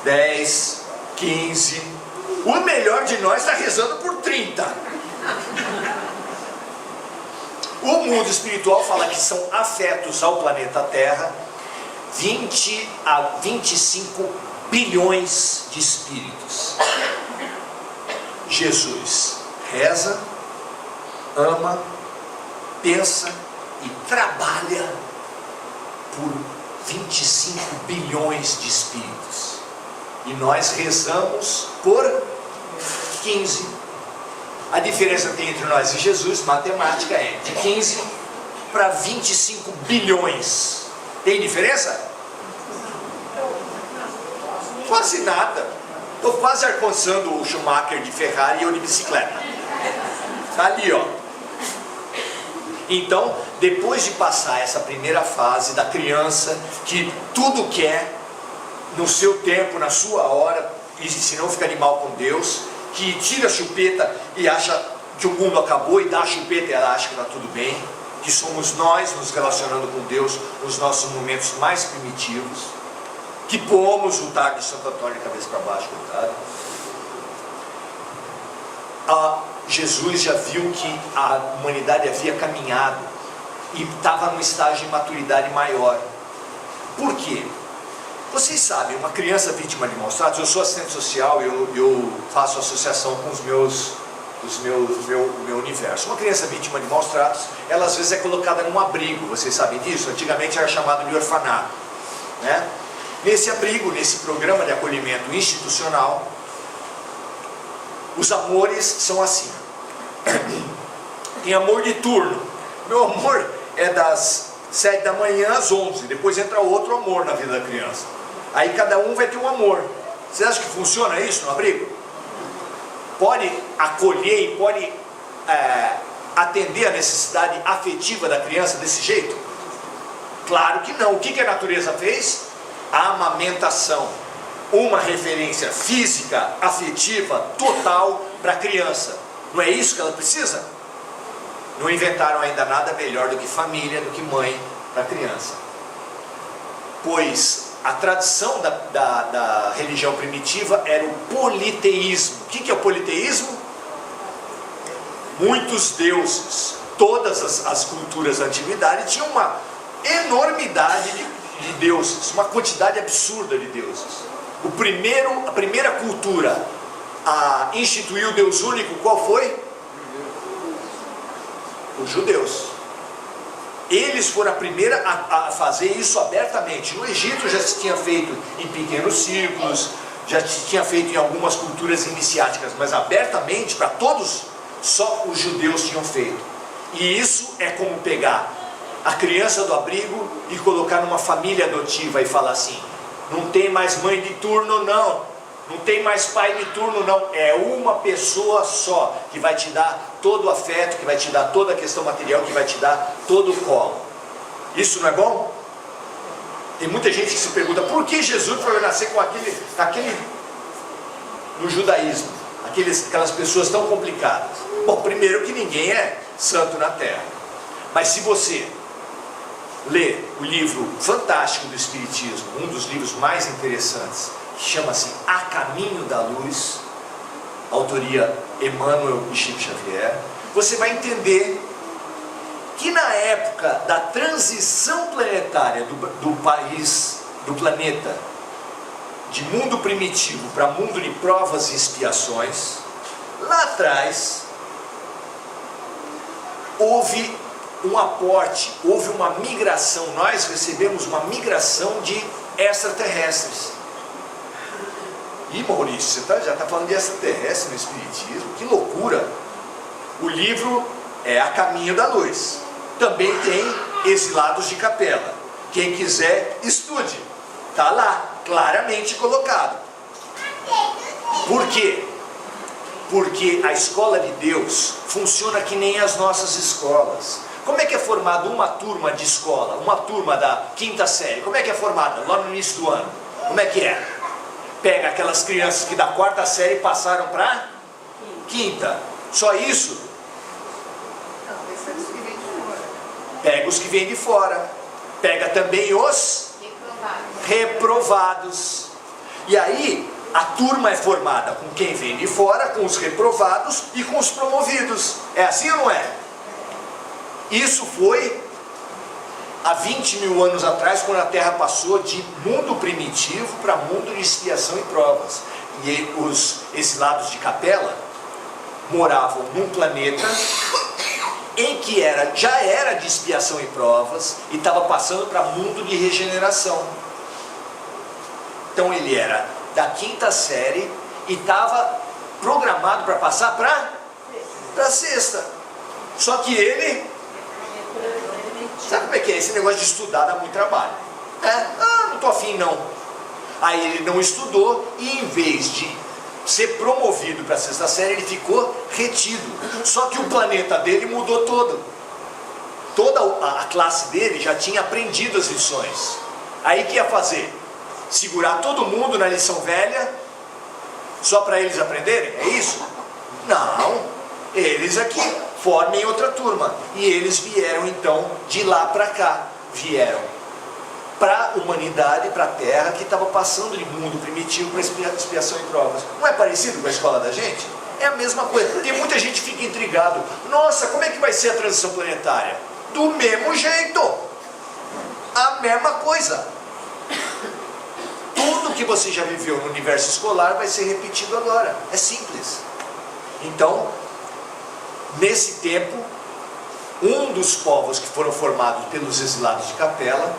10, 15. O melhor de nós está rezando por 30. O mundo espiritual fala que são afetos ao planeta Terra 20 a 25 bilhões de espíritos. Jesus reza, ama, pensa e trabalha por 25 bilhões de espíritos. E nós rezamos por 15. A diferença que tem entre nós e Jesus, matemática, é de 15 para 25 bilhões. Tem diferença? Quase nada. Estou quase alcançando o Schumacher de Ferrari e eu de bicicleta. Está ali, ó. Então, depois de passar essa primeira fase da criança, que tudo quer, no seu tempo, na sua hora, e se não fica de mal com Deus, que tira a chupeta e acha que o mundo acabou e dá a chupeta e ela acha que está tudo bem, que somos nós nos relacionando com Deus nos nossos momentos mais primitivos, que pomos o tarde de Santo Antônio de cabeça para baixo, coitado. Jesus já viu que a humanidade havia caminhado e estava num estágio de maturidade maior. Por quê? Vocês sabem, uma criança vítima de maus tratos, eu sou assistente social, eu faço associação com meu universo. Uma criança vítima de maus tratos, ela às vezes é colocada num abrigo, vocês sabem disso? Antigamente era chamado de orfanato, né? Nesse abrigo, nesse programa de acolhimento institucional, os amores são assim. Tem amor de turno. Meu amor é das 7 da manhã às 11, depois entra outro amor na vida da criança. Aí cada um vai ter um amor. Você acha que funciona isso no abrigo? Pode acolher e pode atender a necessidade afetiva da criança desse jeito? Claro que não. O que a natureza fez? A amamentação. Uma referência física, afetiva, total para a criança. Não é isso que ela precisa? Não inventaram ainda nada melhor do que família, do que mãe para a criança. Pois a tradição da religião primitiva era o politeísmo. O que é o politeísmo? Muitos deuses. Todas as culturas da antiguidade tinham uma enormidade de deuses, uma quantidade absurda de deuses. A primeira cultura a instituir o Deus único, qual foi? Os judeus. Eles foram a primeira a fazer isso abertamente. No Egito já se tinha feito em pequenos círculos, já se tinha feito em algumas culturas iniciáticas, mas abertamente para todos, só os judeus tinham feito. E isso é como pegar a criança do abrigo e colocar numa família adotiva e falar assim: não tem mais mãe de turno não, não tem mais pai de turno não, é uma pessoa só que vai te dar todo o afeto, que vai te dar toda a questão material, que vai te dar todo o colo. Isso não é bom? Tem muita gente que se pergunta por que Jesus foi nascer com aquele no judaísmo, aquelas pessoas tão complicadas. Bom, primeiro que ninguém é santo na terra, mas se você ler o livro fantástico do Espiritismo, um dos livros mais interessantes, que chama-se A Caminho da Luz, autoria Emmanuel e Chico Xavier, você vai entender que na época da transição planetária do país, do planeta, de mundo primitivo para mundo de provas e expiações, lá atrás houve um aporte, houve uma migração, nós recebemos uma migração de extraterrestres. E Maurício, você já está falando de extraterrestre no Espiritismo? Que loucura! O livro é A Caminho da Luz. Também tem Exilados de Capela. Quem quiser, estude. Está lá, claramente colocado. Por quê? Porque a escola de Deus funciona que nem as nossas escolas. Como é que é formada uma turma de escola, uma turma da quinta série? Como é que é formada lá no início do ano? Como é que é? Pega aquelas crianças que da quarta série passaram para quinta. Só isso? Não, esses que vêm de fora. Pega os que vêm de fora. Pega também os reprovados. E aí, a turma é formada com quem vem de fora, com os reprovados e com os promovidos. É assim ou não é? Isso foi há 20 mil anos atrás, quando a Terra passou de mundo primitivo para mundo de expiação e provas. E os exilados de Capela moravam num planeta em que já era de expiação e provas e estava passando para mundo de regeneração. Então ele era da quinta série e estava programado para passar para a sexta. Só que ele... Sabe como é que é? Esse negócio de estudar dá muito trabalho. Não estou afim não. Aí ele não estudou e em vez de ser promovido para a sexta série, ele ficou retido. Só que o planeta dele mudou todo. Toda a classe dele já tinha aprendido as lições. Aí o que ia fazer? Segurar todo mundo na lição velha, só para eles aprenderem? É isso? Não. Eles aqui formem outra turma. E eles vieram então de lá para cá. Vieram para a humanidade, para a Terra, que estava passando de mundo primitivo para expiação e provas. Não é parecido com a escola da gente? É a mesma coisa. Tem muita gente que fica intrigado. Nossa, como é que vai ser a transição planetária? Do mesmo jeito. A mesma coisa. Tudo que você já viveu no universo escolar vai ser repetido agora. É simples. Então, nesse tempo, um dos povos que foram formados pelos exilados de Capela,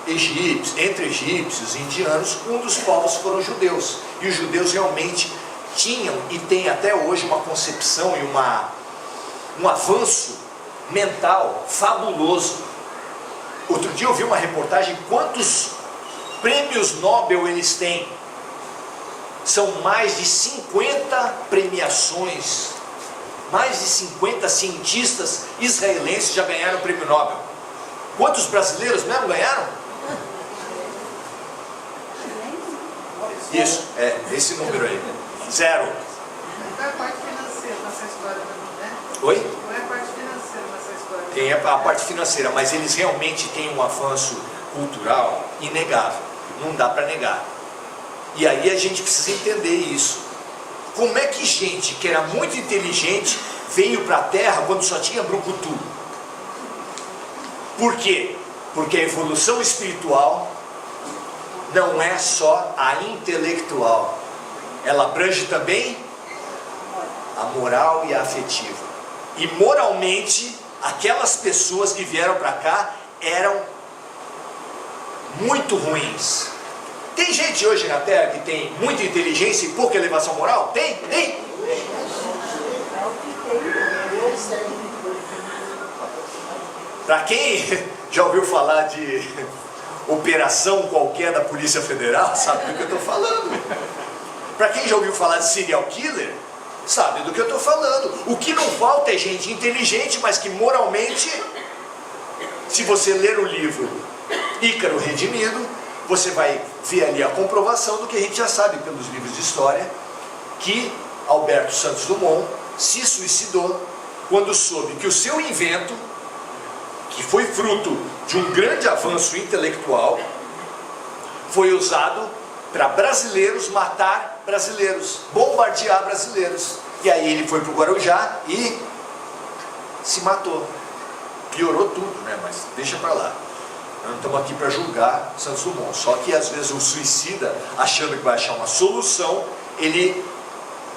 egípcios, entre egípcios e indianos, um dos povos foram os judeus. E os judeus realmente tinham e têm até hoje uma concepção e um avanço mental fabuloso. Outro dia eu vi uma reportagem quantos prêmios Nobel eles têm. São mais de 50 premiações. Mais de 50 cientistas israelenses já ganharam o prêmio Nobel. Quantos brasileiros mesmo ganharam? Isso, esse número aí. 0. Não é a parte financeira nessa história também, né? Oi? Não é a parte financeira nessa história. Tem a parte financeira, mas eles realmente têm um avanço cultural inegável. Não dá para negar. E aí a gente precisa entender isso. Como é que gente que era muito inteligente veio para a Terra quando só tinha brucutu? Por quê? Porque a evolução espiritual não é só a intelectual. Ela abrange também a moral e a afetiva. E moralmente aquelas pessoas que vieram para cá eram muito ruins. Tem gente hoje na Terra que tem muita inteligência e pouca elevação moral? Tem? Tem? Para quem já ouviu falar de operação qualquer da Polícia Federal, sabe do que eu estou falando. Para quem já ouviu falar de serial killer, sabe do que eu estou falando. O que não falta é gente inteligente, mas que moralmente, se você ler o livro Ícaro Redimido, você vai ver ali a comprovação do que a gente já sabe pelos livros de história, que Alberto Santos Dumont se suicidou quando soube que o seu invento, que foi fruto de um grande avanço intelectual, foi usado para brasileiros matar brasileiros, bombardear brasileiros. E aí ele foi para o Guarujá e se matou. Piorou tudo, né? Mas deixa para lá. Nós não estamos aqui para julgar Santos Dumont. Só que às vezes o suicida, achando que vai achar uma solução, ele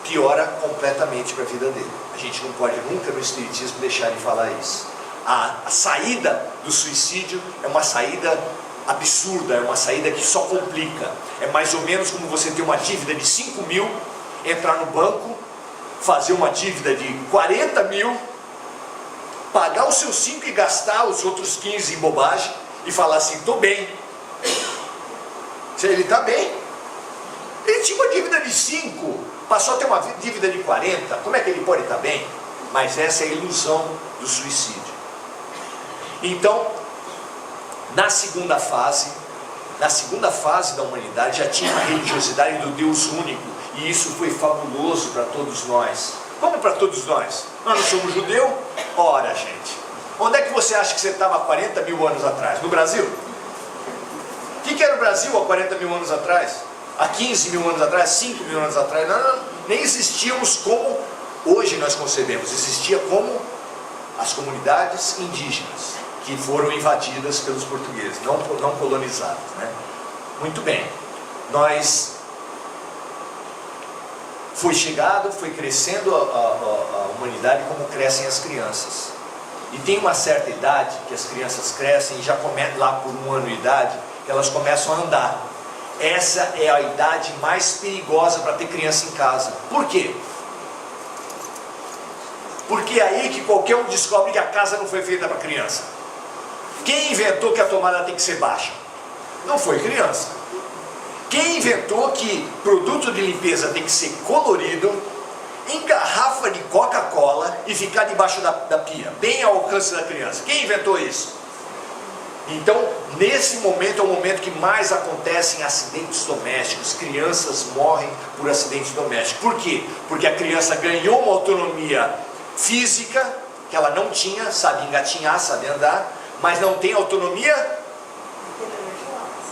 piora completamente para a vida dele. A gente não pode nunca no Espiritismo deixar de falar isso. A saída do suicídio é uma saída absurda, é uma saída que só complica. É mais ou menos como você ter uma dívida de 5 mil, entrar no banco, fazer uma dívida de 40 mil, pagar os seus 5 e gastar os outros 15 em bobagem e falar assim, estou bem. Se ele está bem, ele tinha uma dívida de 5, passou a ter uma dívida de 40, como é que ele pode estar bem? Mas essa é a ilusão do suicídio. Então, na segunda fase da humanidade já tinha a religiosidade do Deus único, e isso foi fabuloso para todos nós. Como para todos nós? Nós não somos judeus? Ora, gente, onde é que você acha que você estava há 40 mil anos atrás? No Brasil? O que era o Brasil há 40 mil anos atrás? Há 15 mil anos atrás? 5 mil anos atrás? Não, nem existíamos como hoje nós concebemos. Existia como as comunidades indígenas, que foram invadidas pelos portugueses, não colonizadas, né? Muito bem, foi crescendo a humanidade como crescem as crianças. E tem uma certa idade que as crianças crescem e já começam lá por 1 ano de idade, que elas começam a andar. Essa é a idade mais perigosa para ter criança em casa. Por quê? Porque é aí que qualquer um descobre que a casa não foi feita para criança. Quem inventou que a tomada tem que ser baixa? Não foi criança. Quem inventou que produto de limpeza tem que ser colorido, em garrafa de Coca-Cola e ficar debaixo da pia, bem ao alcance da criança? Quem inventou isso? Então, nesse momento é o momento que mais acontecem acidentes domésticos. Crianças morrem por acidentes domésticos. Por quê? Porque a criança ganhou uma autonomia física que ela não tinha, sabe engatinhar, sabe andar, mas não tem autonomia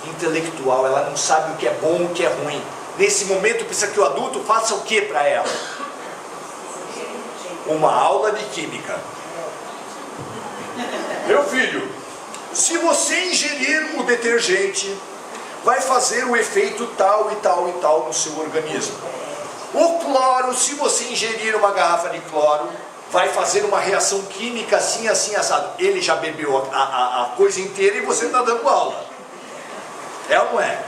intelectual. Ela não sabe o que é bom e o que é ruim. Nesse momento precisa que o adulto faça o que para ela? Uma aula de química. Meu filho, se você ingerir o detergente, vai fazer o efeito tal e tal e tal no seu organismo. O cloro, se você ingerir uma garrafa de cloro, vai fazer uma reação química assim, assim, assado. Ele já bebeu a coisa inteira e você está dando aula. É ou não é?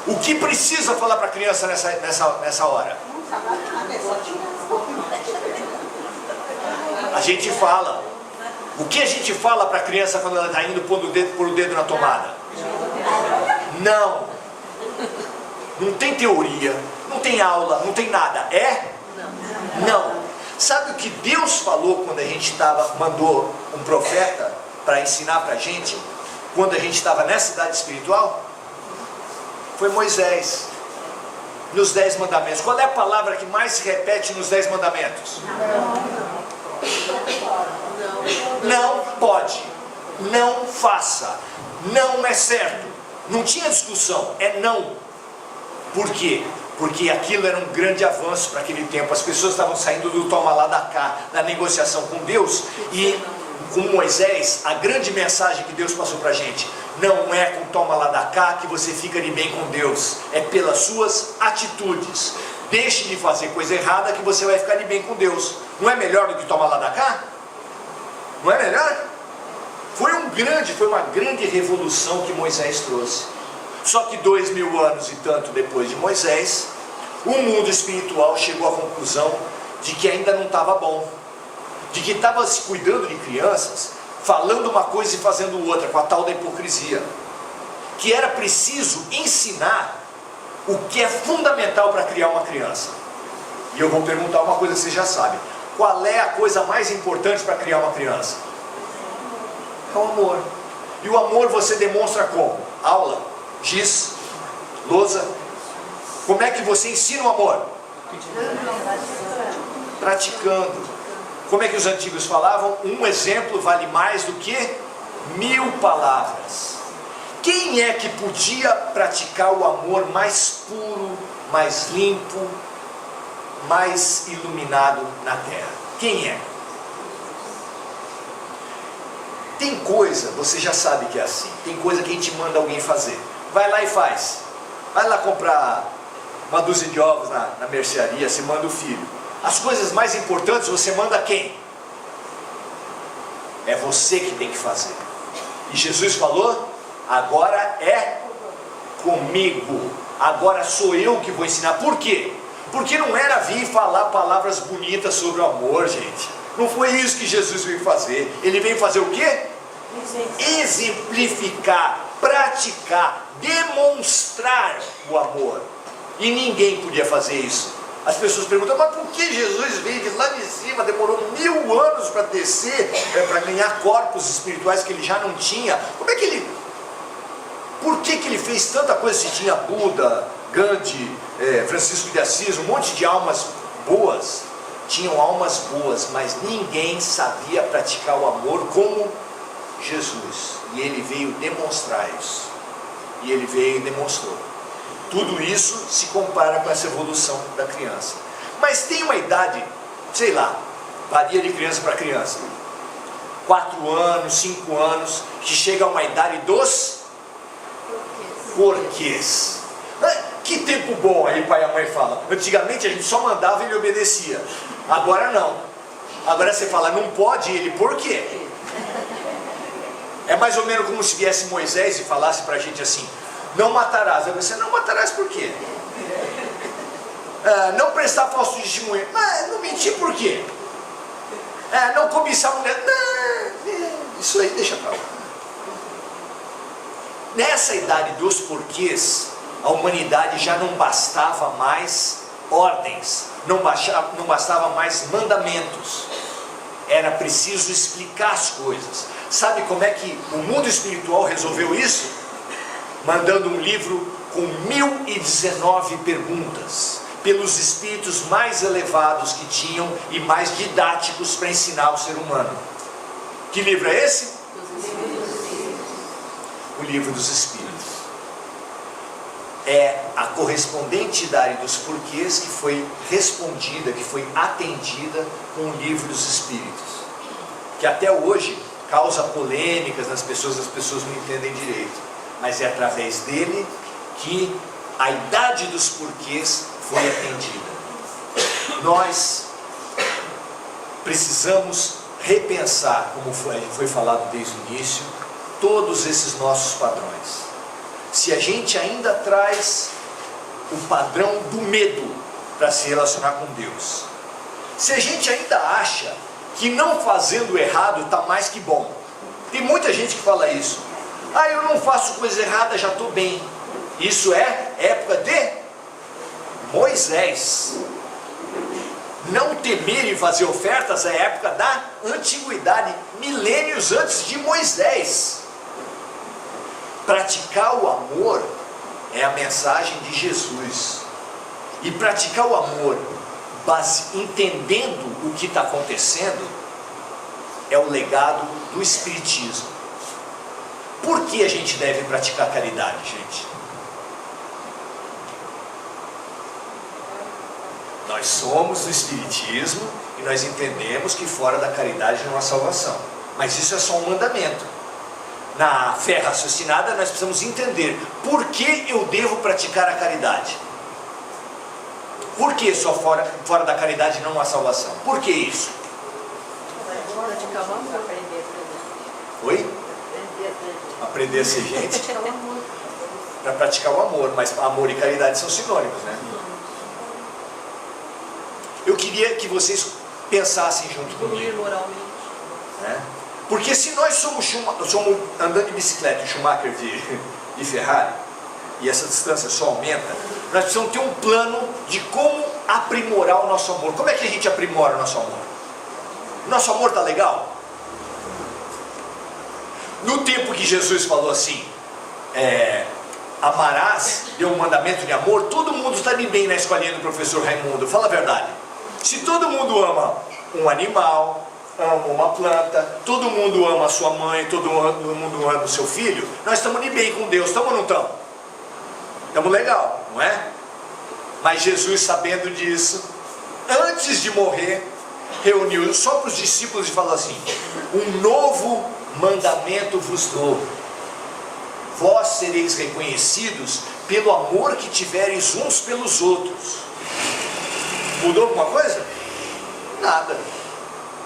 O que precisa falar para a criança nessa hora? A gente fala. O que a gente fala para a criança quando ela está indo pôr o dedo na tomada? Não. Não tem teoria, não tem aula, não tem nada. É? Não. Sabe o que Deus falou quando a gente mandou um profeta para ensinar para a gente, quando a gente estava nessa idade espiritual? Foi Moisés, nos 10 mandamentos. Qual é a palavra que mais se repete nos 10 mandamentos? Não pode, não faça, não é certo. Não tinha discussão, é não. Por quê? Porque aquilo era um grande avanço para aquele tempo. As pessoas estavam saindo do toma lá da cá, da negociação com Deus, e com Moisés, a grande mensagem que Deus passou para a gente: não é com toma lá da cá que você fica de bem com Deus, é pelas suas atitudes. Deixe de fazer coisa errada que você vai ficar de bem com Deus. Não é melhor do que toma lá da cá? Não é melhor? Foi uma grande revolução que Moisés trouxe. Só que 2000 anos e tanto depois de Moisés, o mundo espiritual chegou à conclusão de que ainda não estava bom, de que estava se cuidando de crianças, falando uma coisa e fazendo outra, com a tal da hipocrisia, que era preciso ensinar o que é fundamental para criar uma criança. E eu vou perguntar uma coisa que você já sabe: qual é a coisa mais importante para criar uma criança? É o amor. E o amor você demonstra como? Aula, giz, lousa. Como é que você ensina o amor? Praticando. Como é que os antigos falavam? Um exemplo vale mais do que 1000 palavras. Quem é que podia praticar o amor mais puro, mais limpo, mais iluminado na terra? Quem é? Tem coisa, você já sabe que é assim, tem coisa que a gente manda alguém fazer. Vai lá e faz. Vai lá comprar uma dúzia de ovos na mercearia, você manda o filho. As coisas mais importantes você manda quem? É você que tem que fazer. E Jesus falou: agora é comigo, agora sou eu que vou ensinar. Por quê? Porque não era vir falar palavras bonitas sobre o amor, gente. Não foi isso que Jesus veio fazer. Ele veio fazer o quê? Exemplificar, praticar, demonstrar o amor. E ninguém podia fazer isso. As pessoas perguntam: mas por que Jesus veio de lá de cima, demorou 1000 anos para descer, para ganhar corpos espirituais que ele já não tinha? Como é que ele... Por que ele fez tanta coisa se tinha Buda, Gandhi, Francisco de Assis, um monte de almas boas? Tinham almas boas, mas ninguém sabia praticar o amor como Jesus. E ele veio demonstrar isso. E ele veio e demonstrou. Tudo isso se compara com essa evolução da criança. Mas tem uma idade, sei lá, varia de criança para criança, 4 anos, 5 anos, que chega a uma idade dos porquês. Que tempo bom, aí pai e a mãe falam. Antigamente a gente só mandava e ele obedecia. Agora não. Agora você fala, não pode, ele por quê? É mais ou menos como se viesse Moisés e falasse para a gente assim: não matarás. Aí você: não matarás por quê? Não prestar falso testemunho. Não mentir por quê? Não cobiçar a mulher. Isso aí deixa para lá. Nessa idade dos porquês, a humanidade já não bastava mais ordens, não bastava mais mandamentos. Era preciso explicar as coisas. Sabe como é que o mundo espiritual resolveu isso? Mandando um livro com 1019 perguntas, pelos espíritos mais elevados que tinham e mais didáticos para ensinar o ser humano. Que livro é esse? O Livro dos Espíritos. É a correspondente idade dos porquês que foi respondida, que foi atendida com o Livro dos Espíritos, que até hoje causa polêmicas nas pessoas, as pessoas não entendem direito, mas é através dele que a idade dos porquês foi atendida. Nós precisamos repensar, como foi falado desde o início, todos esses nossos padrões. Se a gente ainda traz o padrão do medo para se relacionar com Deus, se a gente ainda acha que não fazendo errado está mais que bom. Tem muita gente que fala isso: eu não faço coisa errada, já estou bem. Isso é época de Moisés. Não temer e fazer ofertas é época da antiguidade, milênios antes de Moisés. Praticar o amor é a mensagem de Jesus. E praticar o amor entendendo o que está acontecendo é o legado do Espiritismo. Por que a gente deve praticar caridade, gente? Nós somos do Espiritismo e nós entendemos que fora da caridade não há salvação. Mas isso é só um mandamento. Na fé raciocinada nós precisamos entender por que eu devo praticar a caridade. Por que só fora da caridade não há salvação? Por que isso? Praticar o amor. aprender a ser gente, para praticar o amor. Mas amor e caridade são sinônimos, né? Eu queria que vocês pensassem junto comigo, né? Porque se nós somos andando de bicicleta, Schumacher de Ferrari, e essa distância só aumenta, nós precisamos ter um plano de como aprimorar o nosso amor. Como é que a gente aprimora o nosso amor? Nosso amor está legal? No tempo que Jesus falou assim, amarás, deu um mandamento de amor, todo mundo está de bem na escolinha do professor Raimundo. Fala a verdade. Se todo mundo ama um animal, ama uma planta, todo mundo ama a sua mãe, todo mundo ama o seu filho, nós estamos de bem com Deus, estamos ou não estamos? Estamos legal, não é? Mas Jesus, sabendo disso, antes de morrer, reuniu só para os discípulos e falou assim: um novo mandamento vos dou, vós sereis reconhecidos pelo amor que tivereis uns pelos outros. Mudou alguma coisa? Nada.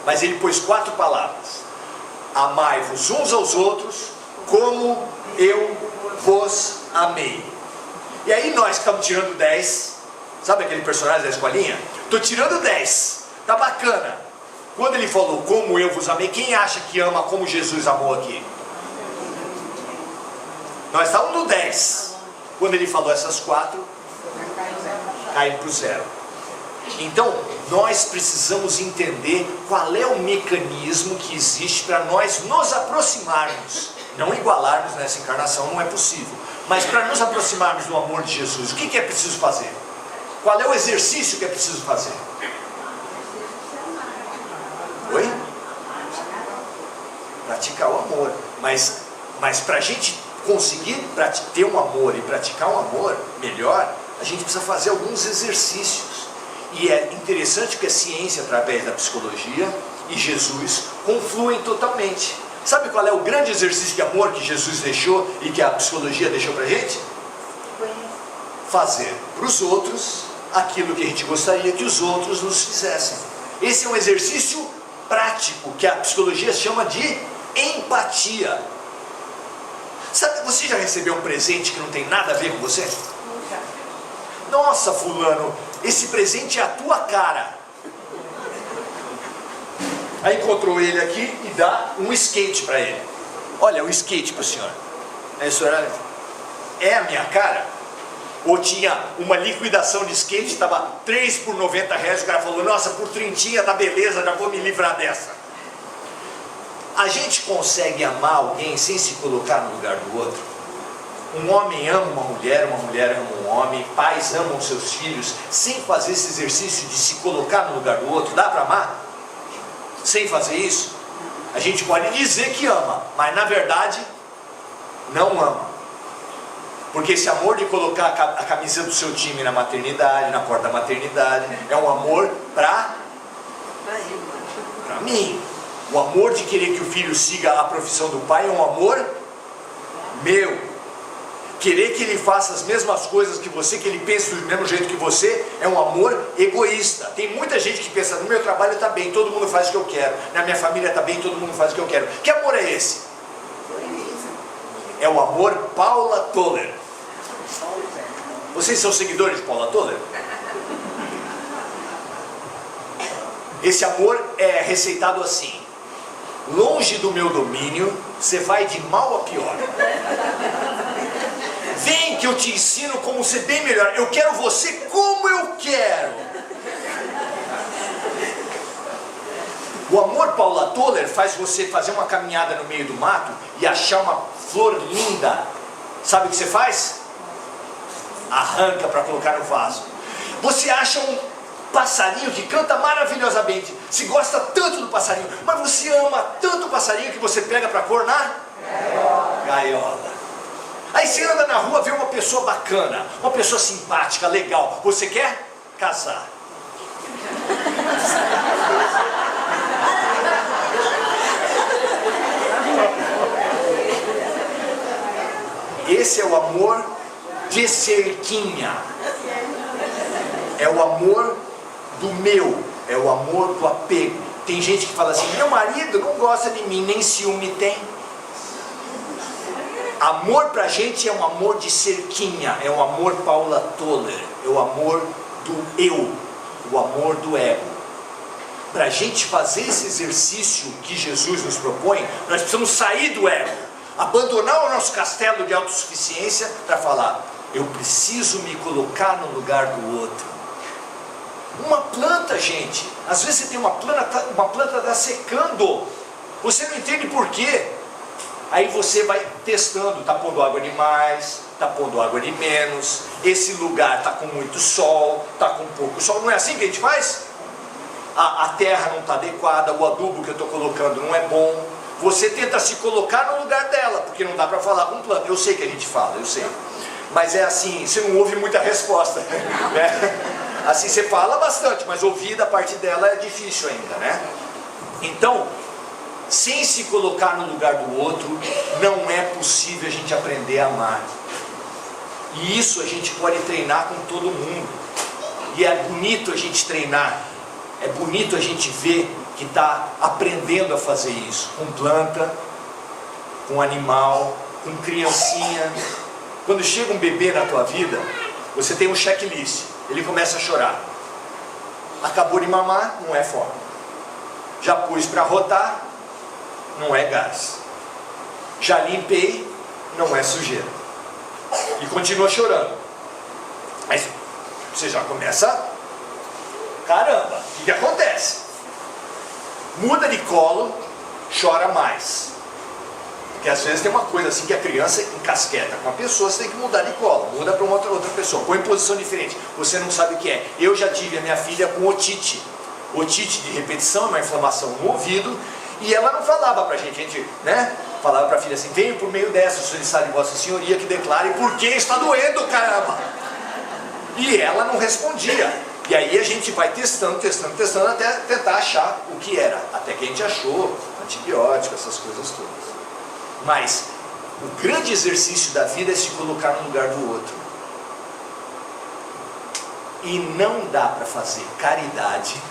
Mas ele pôs 4 palavras: amai-vos uns aos outros como eu vos amei. E aí nós estamos tirando 10. Sabe aquele personagem da escolinha? Estou tirando 10. Tá bacana. Quando ele falou como eu vos amei, quem acha que ama como Jesus amou aqui? Nós estamos no 10. Quando ele falou essas 4, caem para o 0. Então, nós precisamos entender qual é o mecanismo que existe para nós nos aproximarmos. Não igualarmos nessa encarnação, não é possível. Mas para nos aproximarmos do amor de Jesus, o que é preciso fazer? Qual é o exercício que é preciso fazer? Oi? Praticar o amor. Mas para a gente conseguir ter um amor e praticar um amor melhor, a gente precisa fazer alguns exercícios. E é interessante que a ciência, através da psicologia, e Jesus confluem totalmente. Sabe qual é o grande exercício de amor que Jesus deixou e que a psicologia deixou para a gente? Fazer para os outros aquilo que a gente gostaria que os outros nos fizessem. Esse é um exercício prático que a psicologia chama de empatia. Sabe, você já recebeu um presente que não tem nada a ver com você? Nossa, fulano, esse presente é a tua cara. Aí encontrou ele aqui e dá um skate para ele. Olha, um skate para o senhor. Aí o senhor, é a minha cara? Ou tinha uma liquidação de skate, estava 3 por R$90, o cara falou, nossa, por 30 tá beleza, já vou me livrar dessa. A gente consegue amar alguém sem se colocar no lugar do outro? Um homem ama uma mulher ama um homem, pais amam seus filhos, sem fazer esse exercício de se colocar no lugar do outro. Dá para amar? Sem fazer isso? A gente pode dizer que ama, mas na verdade não ama. Porque esse amor de colocar a camisa do seu time na maternidade, na porta da maternidade, é um amor para mim. O amor de querer que o filho siga a profissão do pai é um amor meu. Querer que ele faça as mesmas coisas que você, que ele pense do mesmo jeito que você, é um amor egoísta. Tem muita gente que pensa, no meu trabalho está bem, todo mundo faz o que eu quero. Na minha família está bem, todo mundo faz o que eu quero. Que amor é esse? É o amor Paula Toller. Vocês são seguidores de Paula Toller? Esse amor é receitado assim: longe do meu domínio, você vai de mal a pior. Vem que eu te ensino como ser bem melhor. Eu quero você como eu quero. O amor Paula Toller faz você fazer uma caminhada no meio do mato e achar uma flor linda. Sabe o que você faz? Arranca para colocar no vaso. Você acha um passarinho que canta maravilhosamente. Você gosta tanto do passarinho, mas você ama tanto o passarinho que você pega para pôr na gaiola. Aí você anda na rua, vê uma pessoa bacana, uma pessoa simpática, legal. Você quer casar. Esse é o amor de cerquinha. É o amor do meu, é o amor do apego. Tem gente que fala assim, meu marido não gosta de mim, nem ciúme tem. Amor para a gente é um amor de cerquinha, é um amor Paula Toller, é o amor do eu, o amor do ego. Para a gente fazer esse exercício que Jesus nos propõe, nós precisamos sair do ego, abandonar o nosso castelo de autossuficiência para falar, eu preciso me colocar no lugar do outro. Uma planta, gente, às vezes você tem uma planta está secando, você não entende por quê. Aí você vai testando, está pondo água demais, está pondo água de menos, esse lugar está com muito sol, está com pouco sol, não é assim que a gente faz? A terra não está adequada, o adubo que eu estou colocando não é bom, você tenta se colocar no lugar dela, porque não dá para falar com planta, eu sei que a gente fala, eu sei, mas é assim, você não ouve muita resposta, né? Assim você fala bastante, mas ouvir da parte dela é difícil ainda, né? Então, sem se colocar no lugar do outro, não é possível a gente aprender a amar. E isso a gente pode treinar com todo mundo. E é bonito a gente treinar. É bonito a gente ver que está aprendendo a fazer isso. Com planta, com animal, com criancinha. Quando chega um bebê na tua vida, você tem um checklist. Ele começa a chorar. Acabou de mamar, não é fome. Já pus para rotar, não é gás. Já limpei, não é sujeira. E continua chorando. Mas você já começa, caramba, o que acontece? Muda de colo, chora mais. Porque às vezes tem uma coisa assim que a criança encasqueta com a pessoa, você tem que mudar de colo, muda para uma outra pessoa, põe em posição diferente, você não sabe o que é. Eu já tive a minha filha com otite. Otite de repetição, uma inflamação no ouvido, e ela não falava pra gente, né? Falava pra filha assim, venho por meio dessa solicitação de Vossa Senhoria que declare por que está doendo, caramba! E ela não respondia. E aí a gente vai testando até tentar achar o que era. Até que a gente achou antibiótico, essas coisas todas. Mas o grande exercício da vida é se colocar no lugar do outro. E não dá para fazer caridade,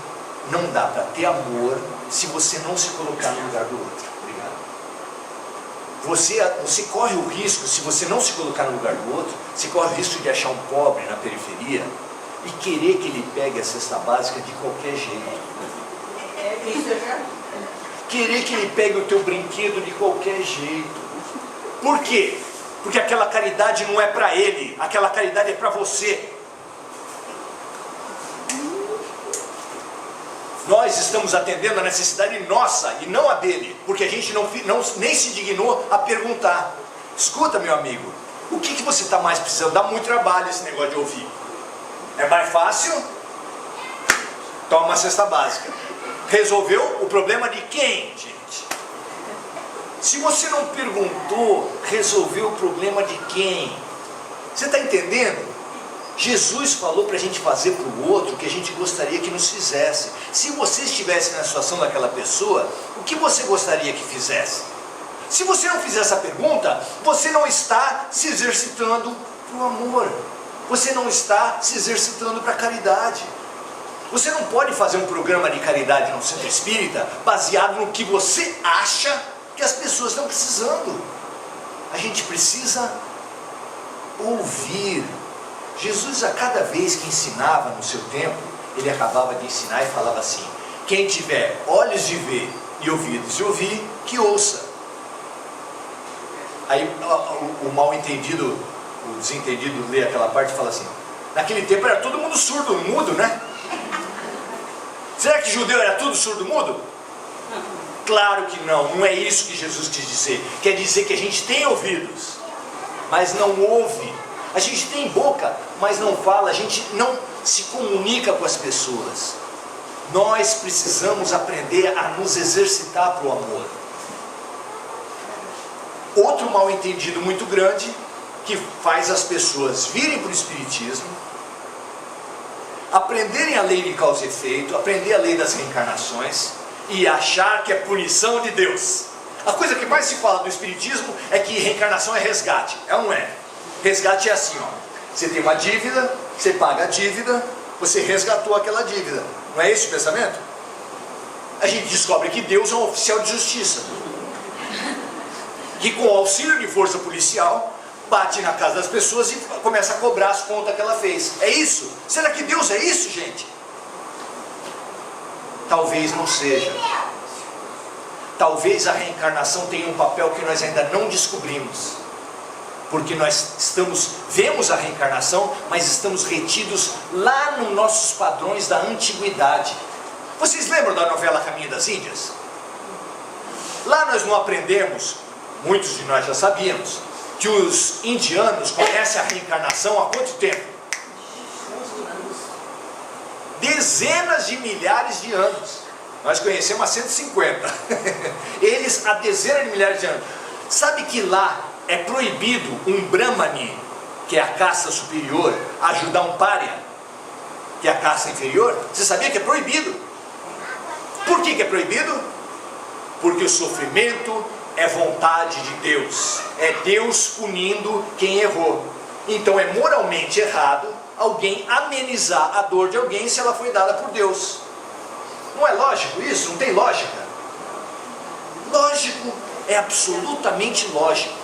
não dá para ter amor se você não se colocar no lugar do outro. Obrigado. Você corre o risco, se você não se colocar no lugar do outro, você corre o risco de achar um pobre na periferia e querer que ele pegue a cesta básica de qualquer jeito. Querer que ele pegue o teu brinquedo de qualquer jeito. Por quê? Porque aquela caridade não é para ele, aquela caridade é para você. Nós estamos atendendo a necessidade nossa e não a dele, porque a gente nem se dignou a perguntar. Escuta, meu amigo, o que você está mais precisando? Dá muito trabalho esse negócio de ouvir. É mais fácil? Toma uma cesta básica. Resolveu o problema de quem, gente? Se você não perguntou, resolveu o problema de quem? Você está entendendo? Jesus falou para a gente fazer para o outro o que a gente gostaria que nos fizesse. Se você estivesse na situação daquela pessoa, o que você gostaria que fizesse? Se você não fizer essa pergunta, você não está se exercitando para o amor. Você não está se exercitando para a caridade. Você não pode fazer um programa de caridade no centro espírita baseado no que você acha que as pessoas estão precisando. A gente precisa ouvir. Jesus, a cada vez que ensinava no seu tempo, ele acabava de ensinar e falava assim: quem tiver olhos de ver e ouvidos de ouvir, que ouça. Aí o mal entendido, o desentendido lê aquela parte e fala assim: naquele tempo era todo mundo surdo, mudo, né? Será que judeu era tudo surdo, mudo? Claro que não, não é isso que Jesus quis dizer. Quer dizer que a gente tem ouvidos, mas não ouve. A gente tem boca, mas não fala, a gente não se comunica com as pessoas. Nós precisamos aprender a nos exercitar para o amor. Outro mal entendido muito grande, que faz as pessoas virem para o Espiritismo, aprenderem a lei de causa e efeito, aprender a lei das reencarnações e achar que é punição de Deus. A coisa que mais se fala do Espiritismo é que reencarnação é resgate, é ou não é? Resgate é assim, ó. Você tem uma dívida, você paga a dívida, você resgatou aquela dívida. Não é esse o pensamento? A gente descobre que Deus é um oficial de justiça. que com o auxílio de força policial, bate na casa das pessoas e começa a cobrar as contas que ela fez. É isso? Será que Deus é isso, gente? Talvez não seja. Talvez a reencarnação tenha um papel que nós ainda não descobrimos. Porque nós vemos a reencarnação, mas estamos retidos lá nos nossos padrões da antiguidade. Vocês lembram da novela Caminho das Índias? Lá nós não aprendemos, muitos de nós já sabíamos, que os indianos conhecem a reencarnação há quanto tempo? Dezenas de milhares de anos. Nós conhecemos há 150. Eles há dezenas de milhares de anos. Sabe que lá é proibido um brahmane, que é a casta superior, ajudar um pária, que é a casta inferior? Você sabia que é proibido? Por que é proibido? Porque o sofrimento é vontade de Deus. É Deus punindo quem errou. Então é moralmente errado alguém amenizar a dor de alguém se ela foi dada por Deus. Não é lógico isso? Não tem lógica? Lógico, é absolutamente lógico.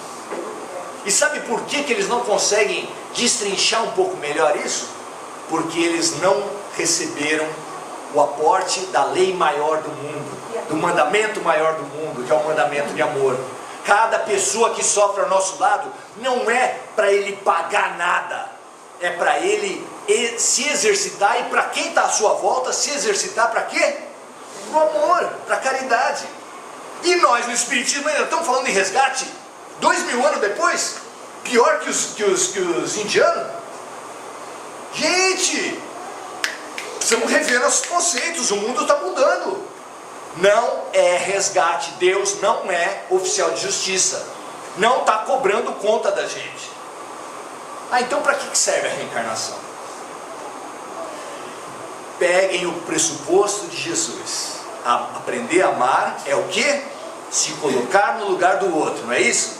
E sabe por que eles não conseguem destrinchar um pouco melhor isso? Porque eles não receberam o aporte da lei maior do mundo, do mandamento maior do mundo, que é o mandamento de amor. Cada pessoa que sofre ao nosso lado não é para ele pagar nada, é para ele se exercitar, e para quem está à sua volta se exercitar para quê? Para o amor, para a caridade. E nós no Espiritismo ainda estamos falando em resgate 2000 anos depois, pior que os indianos. Gente, precisamos rever nossos conceitos, o mundo está mudando. Não é resgate, Deus não é oficial de justiça, não está cobrando conta da gente. Então para que serve a reencarnação? Peguem o pressuposto de Jesus. Aprender a amar é o quê? Se colocar no lugar do outro, não é isso?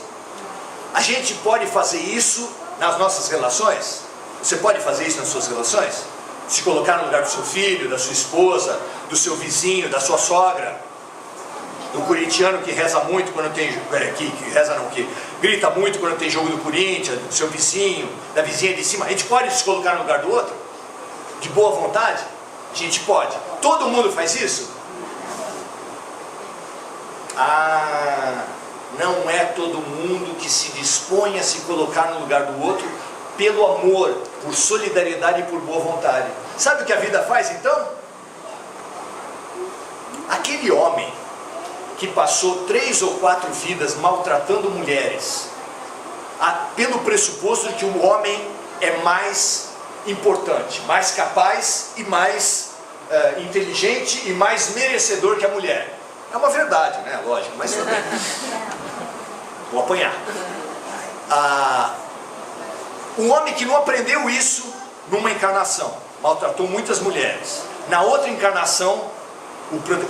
A gente pode fazer isso nas nossas relações? Você pode fazer isso nas suas relações? Se colocar no lugar do seu filho, da sua esposa, do seu vizinho, da sua sogra, do corintiano que reza muito quando tem... que grita muito quando tem jogo do Corinthians, do seu vizinho, da vizinha de cima. A gente pode se colocar no lugar do outro? De boa vontade? A gente pode. Todo mundo faz isso? Não é todo mundo que se dispõe a se colocar no lugar do outro pelo amor, por solidariedade e por boa vontade. Sabe o que a vida faz então? Aquele homem que passou 3 ou 4 vidas maltratando mulheres, pelo pressuposto de que o homem é mais importante, mais capaz e mais inteligente e mais merecedor que a mulher. É uma verdade, né? Lógico, mas tudo bem. Vou apanhar. Um homem que não aprendeu isso numa encarnação, maltratou muitas mulheres. Na outra encarnação,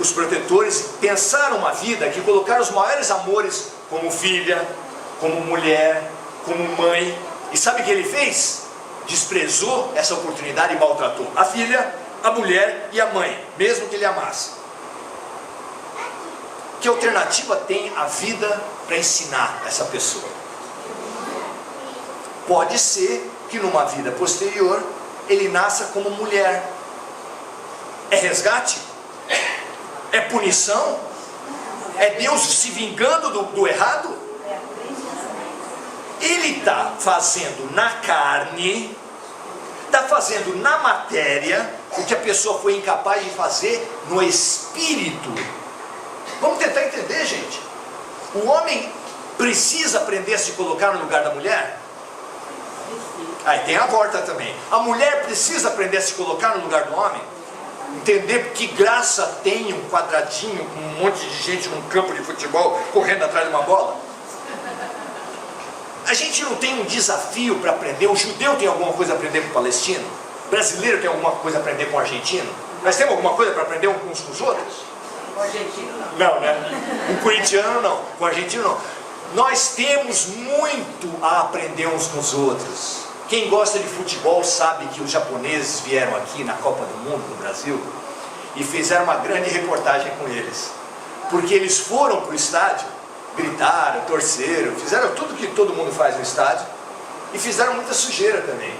os protetores pensaram uma vida que colocaram os maiores amores como filha, como mulher, como mãe. E sabe o que ele fez? Desprezou essa oportunidade e maltratou a filha, a mulher e a mãe, mesmo que ele amasse. Que alternativa tem a vida para ensinar essa pessoa? Pode ser que numa vida posterior ele nasça como mulher. É resgate? É punição? É Deus se vingando do errado? Ele está fazendo na carne, está fazendo na matéria o que a pessoa foi incapaz de fazer no espírito. Vamos tentar entender, gente. O homem precisa aprender a se colocar no lugar da mulher? Aí tem a volta também. A mulher precisa aprender a se colocar no lugar do homem? Entender que graça tem um quadradinho com um monte de gente num campo de futebol correndo atrás de uma bola? A gente não tem um desafio para aprender? O judeu tem alguma coisa a aprender com o palestino? O brasileiro tem alguma coisa a aprender com o argentino? Nós temos alguma coisa para aprender uns com os outros? O argentino não. Não, né? Com o corintiano não, com o argentino não. Nós temos muito a aprender uns com os outros. Quem gosta de futebol sabe que os japoneses vieram aqui na Copa do Mundo no Brasil e fizeram uma grande reportagem com eles. Porque eles foram para o estádio gritaram, torceram, fizeram tudo que todo mundo faz no estádio e fizeram muita sujeira também.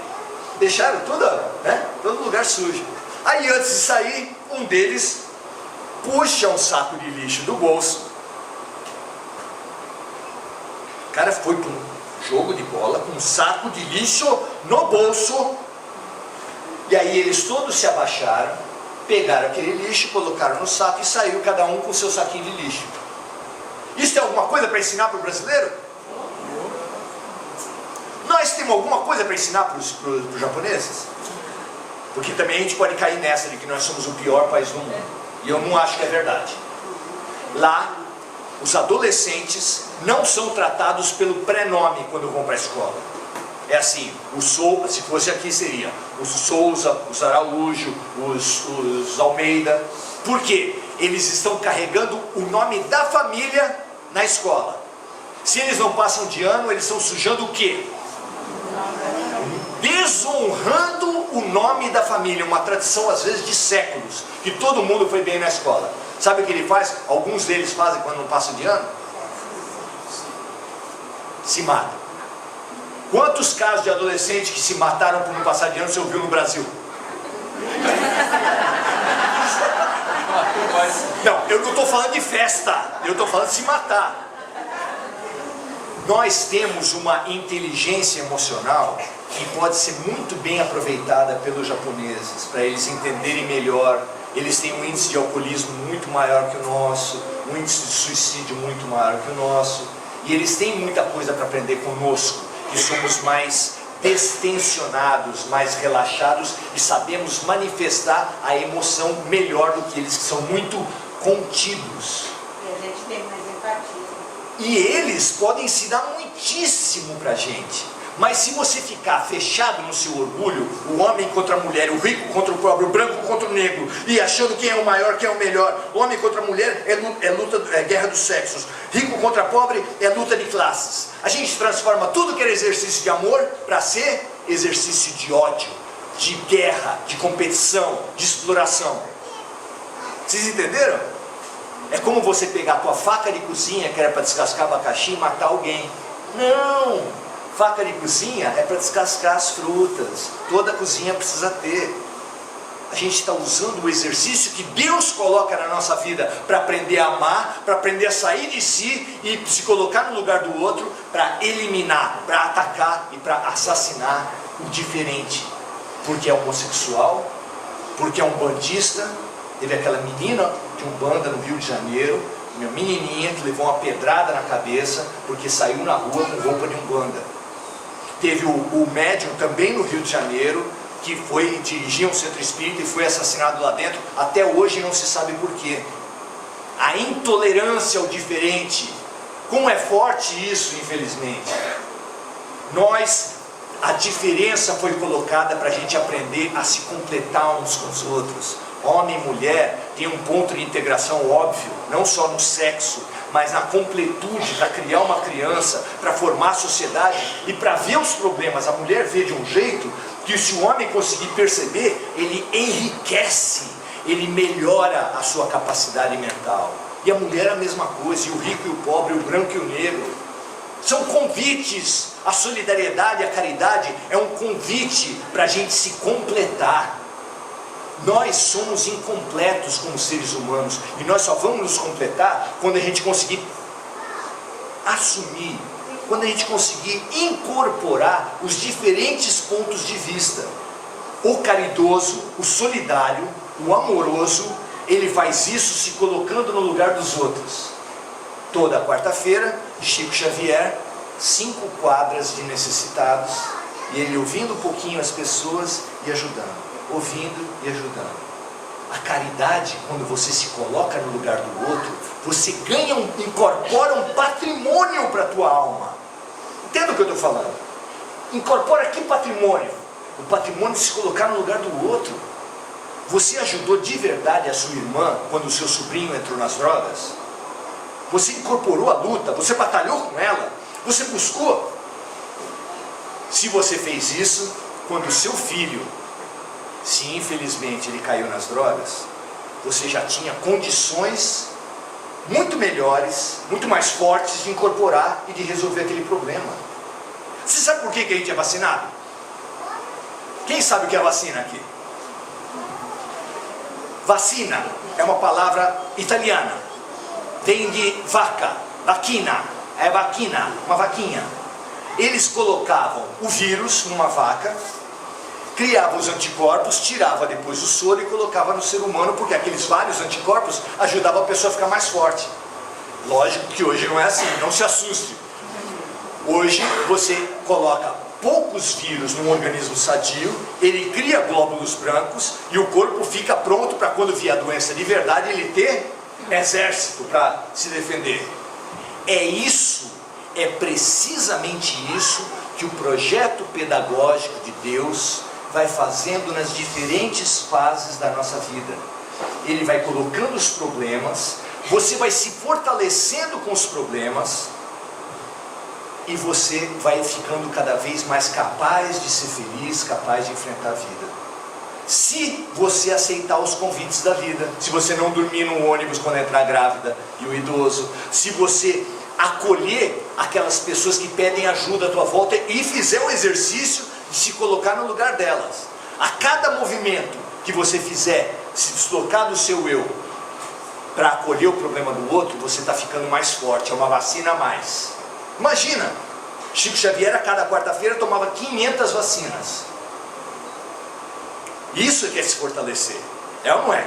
Deixaram todo lugar sujo. Aí antes de sair, um deles puxa um saco de lixo do bolso. O cara foi para um jogo de bola com um saco de lixo no bolso. E aí eles todos se abaixaram, pegaram aquele lixo, colocaram no saco e saiu cada um com o seu saquinho de lixo. Isso tem alguma coisa para ensinar para o brasileiro? Nós temos alguma coisa para ensinar para os japoneses? Porque também a gente pode cair nessa de que nós somos o pior país do mundo. E eu não acho que é verdade. Lá, os adolescentes não são tratados pelo prenome quando vão para a escola. É assim, se fosse aqui seria os Souza, os Araújo, os Almeida. Por quê? Eles estão carregando o nome da família na escola. Se eles não passam de ano, eles estão sujando o quê? Desonrando o nome da família, uma tradição às vezes de séculos, que todo mundo foi bem na escola. Sabe o que ele faz? Alguns deles fazem quando não passam de ano? Se matam. Quantos casos de adolescentes que se mataram por não passar de ano você ouviu no Brasil? Não, eu não estou falando de festa, eu estou falando de se matar. Nós temos uma inteligência emocional que pode ser muito bem aproveitada pelos japoneses, para eles entenderem melhor. Eles têm um índice de alcoolismo muito maior que o nosso, um índice de suicídio muito maior que o nosso, e eles têm muita coisa para aprender conosco, que somos mais destensionados, mais relaxados e sabemos manifestar a emoção melhor do que eles, que são muito contidos. E a gente tem mais empatia. E eles podem ensinar muitíssimo para a gente. Mas se você ficar fechado no seu orgulho, o homem contra a mulher, o rico contra o pobre, o branco contra o negro, e achando quem é o maior, quem é o melhor, homem contra a mulher é guerra dos sexos, rico contra pobre é luta de classes. A gente transforma tudo que era exercício de amor para ser exercício de ódio, de guerra, de competição, de exploração. Vocês entenderam? É como você pegar a tua faca de cozinha, que era para descascar abacaxi, e matar alguém. Não! Faca de cozinha é para descascar as frutas. Toda cozinha precisa ter. A gente está usando o exercício que Deus coloca na nossa vida para aprender a amar, para aprender a sair de si e se colocar no lugar do outro, para eliminar, para atacar e para assassinar o diferente. Porque é homossexual, porque é um bandista. Teve aquela menina de Umbanda no Rio de Janeiro, uma menininha que levou uma pedrada na cabeça porque saiu na rua com roupa de Umbanda. Teve o médium também no Rio de Janeiro, que foi dirigir um centro espírita e foi assassinado lá dentro. Até hoje não se sabe porquê. A intolerância ao diferente, como é forte isso, infelizmente. A diferença foi colocada para a gente aprender a se completar uns com os outros. Homem e mulher tem um ponto de integração óbvio, não só no sexo, mas na completude, para criar uma criança, para formar a sociedade e para ver os problemas. A mulher vê de um jeito que, se o homem conseguir perceber, ele enriquece, ele melhora a sua capacidade mental. E a mulher é a mesma coisa, e o rico e o pobre, o branco e o negro. São convites. A solidariedade, a caridade é um convite para a gente se completar. Nós somos incompletos como seres humanos, e nós só vamos nos completar quando a gente conseguir assumir, quando a gente conseguir incorporar os diferentes pontos de vista. O caridoso, o solidário, o amoroso, ele faz isso se colocando no lugar dos outros. Toda quarta-feira, Chico Xavier, 5 quadras de necessitados, e ele ouvindo um pouquinho as pessoas e ajudando. Ouvindo e ajudando. A caridade, quando você se coloca no lugar do outro, você incorpora um patrimônio para a tua alma. Entenda o que eu estou falando? Incorpora que patrimônio? O patrimônio de se colocar no lugar do outro. Você ajudou de verdade a sua irmã quando o seu sobrinho entrou nas drogas? Você incorporou a luta, você batalhou com ela, você buscou. Se você fez isso, quando o seu filho, se infelizmente ele caiu nas drogas, você já tinha condições muito melhores, muito mais fortes de incorporar e de resolver aquele problema. Você sabe por que a gente é vacinado? Quem sabe o que é vacina aqui? Vacina é uma palavra italiana, vem de vaca, vacina, é vaquina, uma vaquinha. Eles colocavam o vírus numa vaca, criava os anticorpos, tirava depois o soro e colocava no ser humano, porque aqueles vários anticorpos ajudavam a pessoa a ficar mais forte. Lógico que hoje não é assim, não se assuste. Hoje você coloca poucos vírus num organismo sadio, ele cria glóbulos brancos e o corpo fica pronto para quando vier a doença de verdade ele ter exército para se defender. É precisamente isso que o projeto pedagógico de Deus vai fazendo nas diferentes fases da nossa vida. Ele vai colocando os problemas, você vai se fortalecendo com os problemas e você vai ficando cada vez mais capaz de ser feliz, capaz de enfrentar a vida. Se você aceitar os convites da vida, se você não dormir no ônibus quando entrar grávida e o idoso, se você acolher aquelas pessoas que pedem ajuda à tua volta e fizer o exercício de se colocar no lugar delas. A cada movimento que você fizer, se deslocar do seu eu para acolher o problema do outro, você está ficando mais forte, é uma vacina a mais. Imagina, Chico Xavier a cada quarta-feira tomava 500 vacinas. Isso é que é se fortalecer, é ou não é?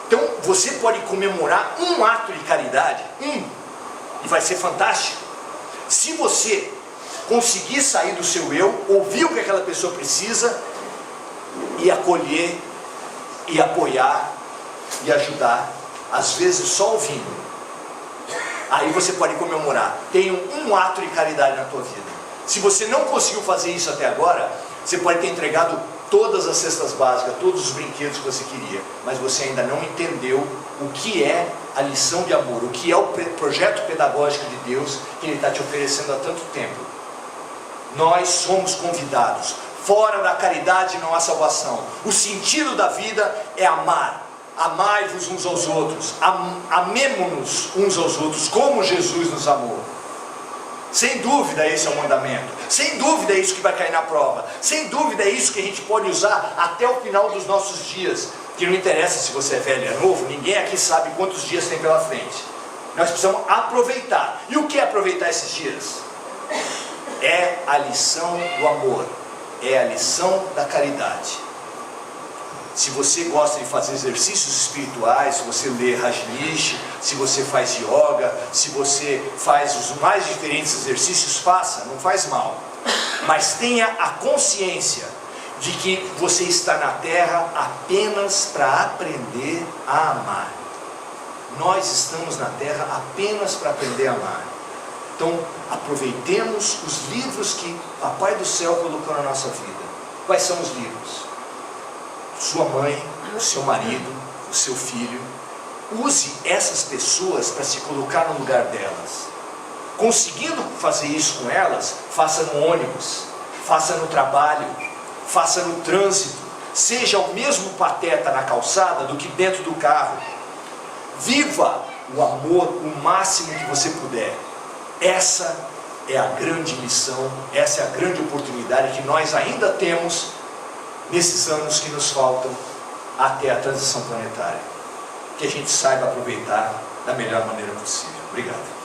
Então você pode comemorar um ato de caridade, e vai ser fantástico. Se você conseguir sair do seu eu, ouvir o que aquela pessoa precisa e acolher, e apoiar, e ajudar, às vezes só ouvindo, aí você pode comemorar. Tem um ato de caridade na tua vida. Se você não conseguiu fazer isso até agora, você pode ter entregado todas as cestas básicas, todos os brinquedos que você queria, mas você ainda não entendeu o que é a lição de amor, o que é o projeto pedagógico de Deus que Ele está te oferecendo há tanto tempo. Nós somos convidados. Fora da caridade não há salvação. O sentido da vida é amar. Amai-vos uns aos outros. Amemo-nos uns aos outros como Jesus nos amou. Sem dúvida esse é o mandamento. Sem dúvida é isso que vai cair na prova. Sem dúvida é isso que a gente pode usar até o final dos nossos dias. Que não interessa se você é velho ou é novo, ninguém aqui sabe quantos dias tem pela frente. Nós precisamos aproveitar. E o que é aproveitar esses dias? É a lição do amor. É a lição da caridade. Se você gosta de fazer exercícios espirituais, se você lê Rajneesh, se você faz yoga, se você faz os mais diferentes exercícios, faça, não faz mal. Mas tenha a consciência de que você está na Terra apenas para aprender a amar. Nós estamos na Terra apenas para aprender a amar. Então, aproveitemos os livros que Papai do Céu colocou na nossa vida. Quais são os livros? Sua mãe, o seu marido, o seu filho. Use essas pessoas para se colocar no lugar delas. Conseguindo fazer isso com elas, faça no ônibus, faça no trabalho, faça no trânsito. Seja o mesmo pateta na calçada do que dentro do carro. Viva o amor o máximo que você puder. Essa é a grande missão, essa é a grande oportunidade que nós ainda temos nesses anos que nos faltam até a transição planetária. Que a gente saiba aproveitar da melhor maneira possível. Obrigado.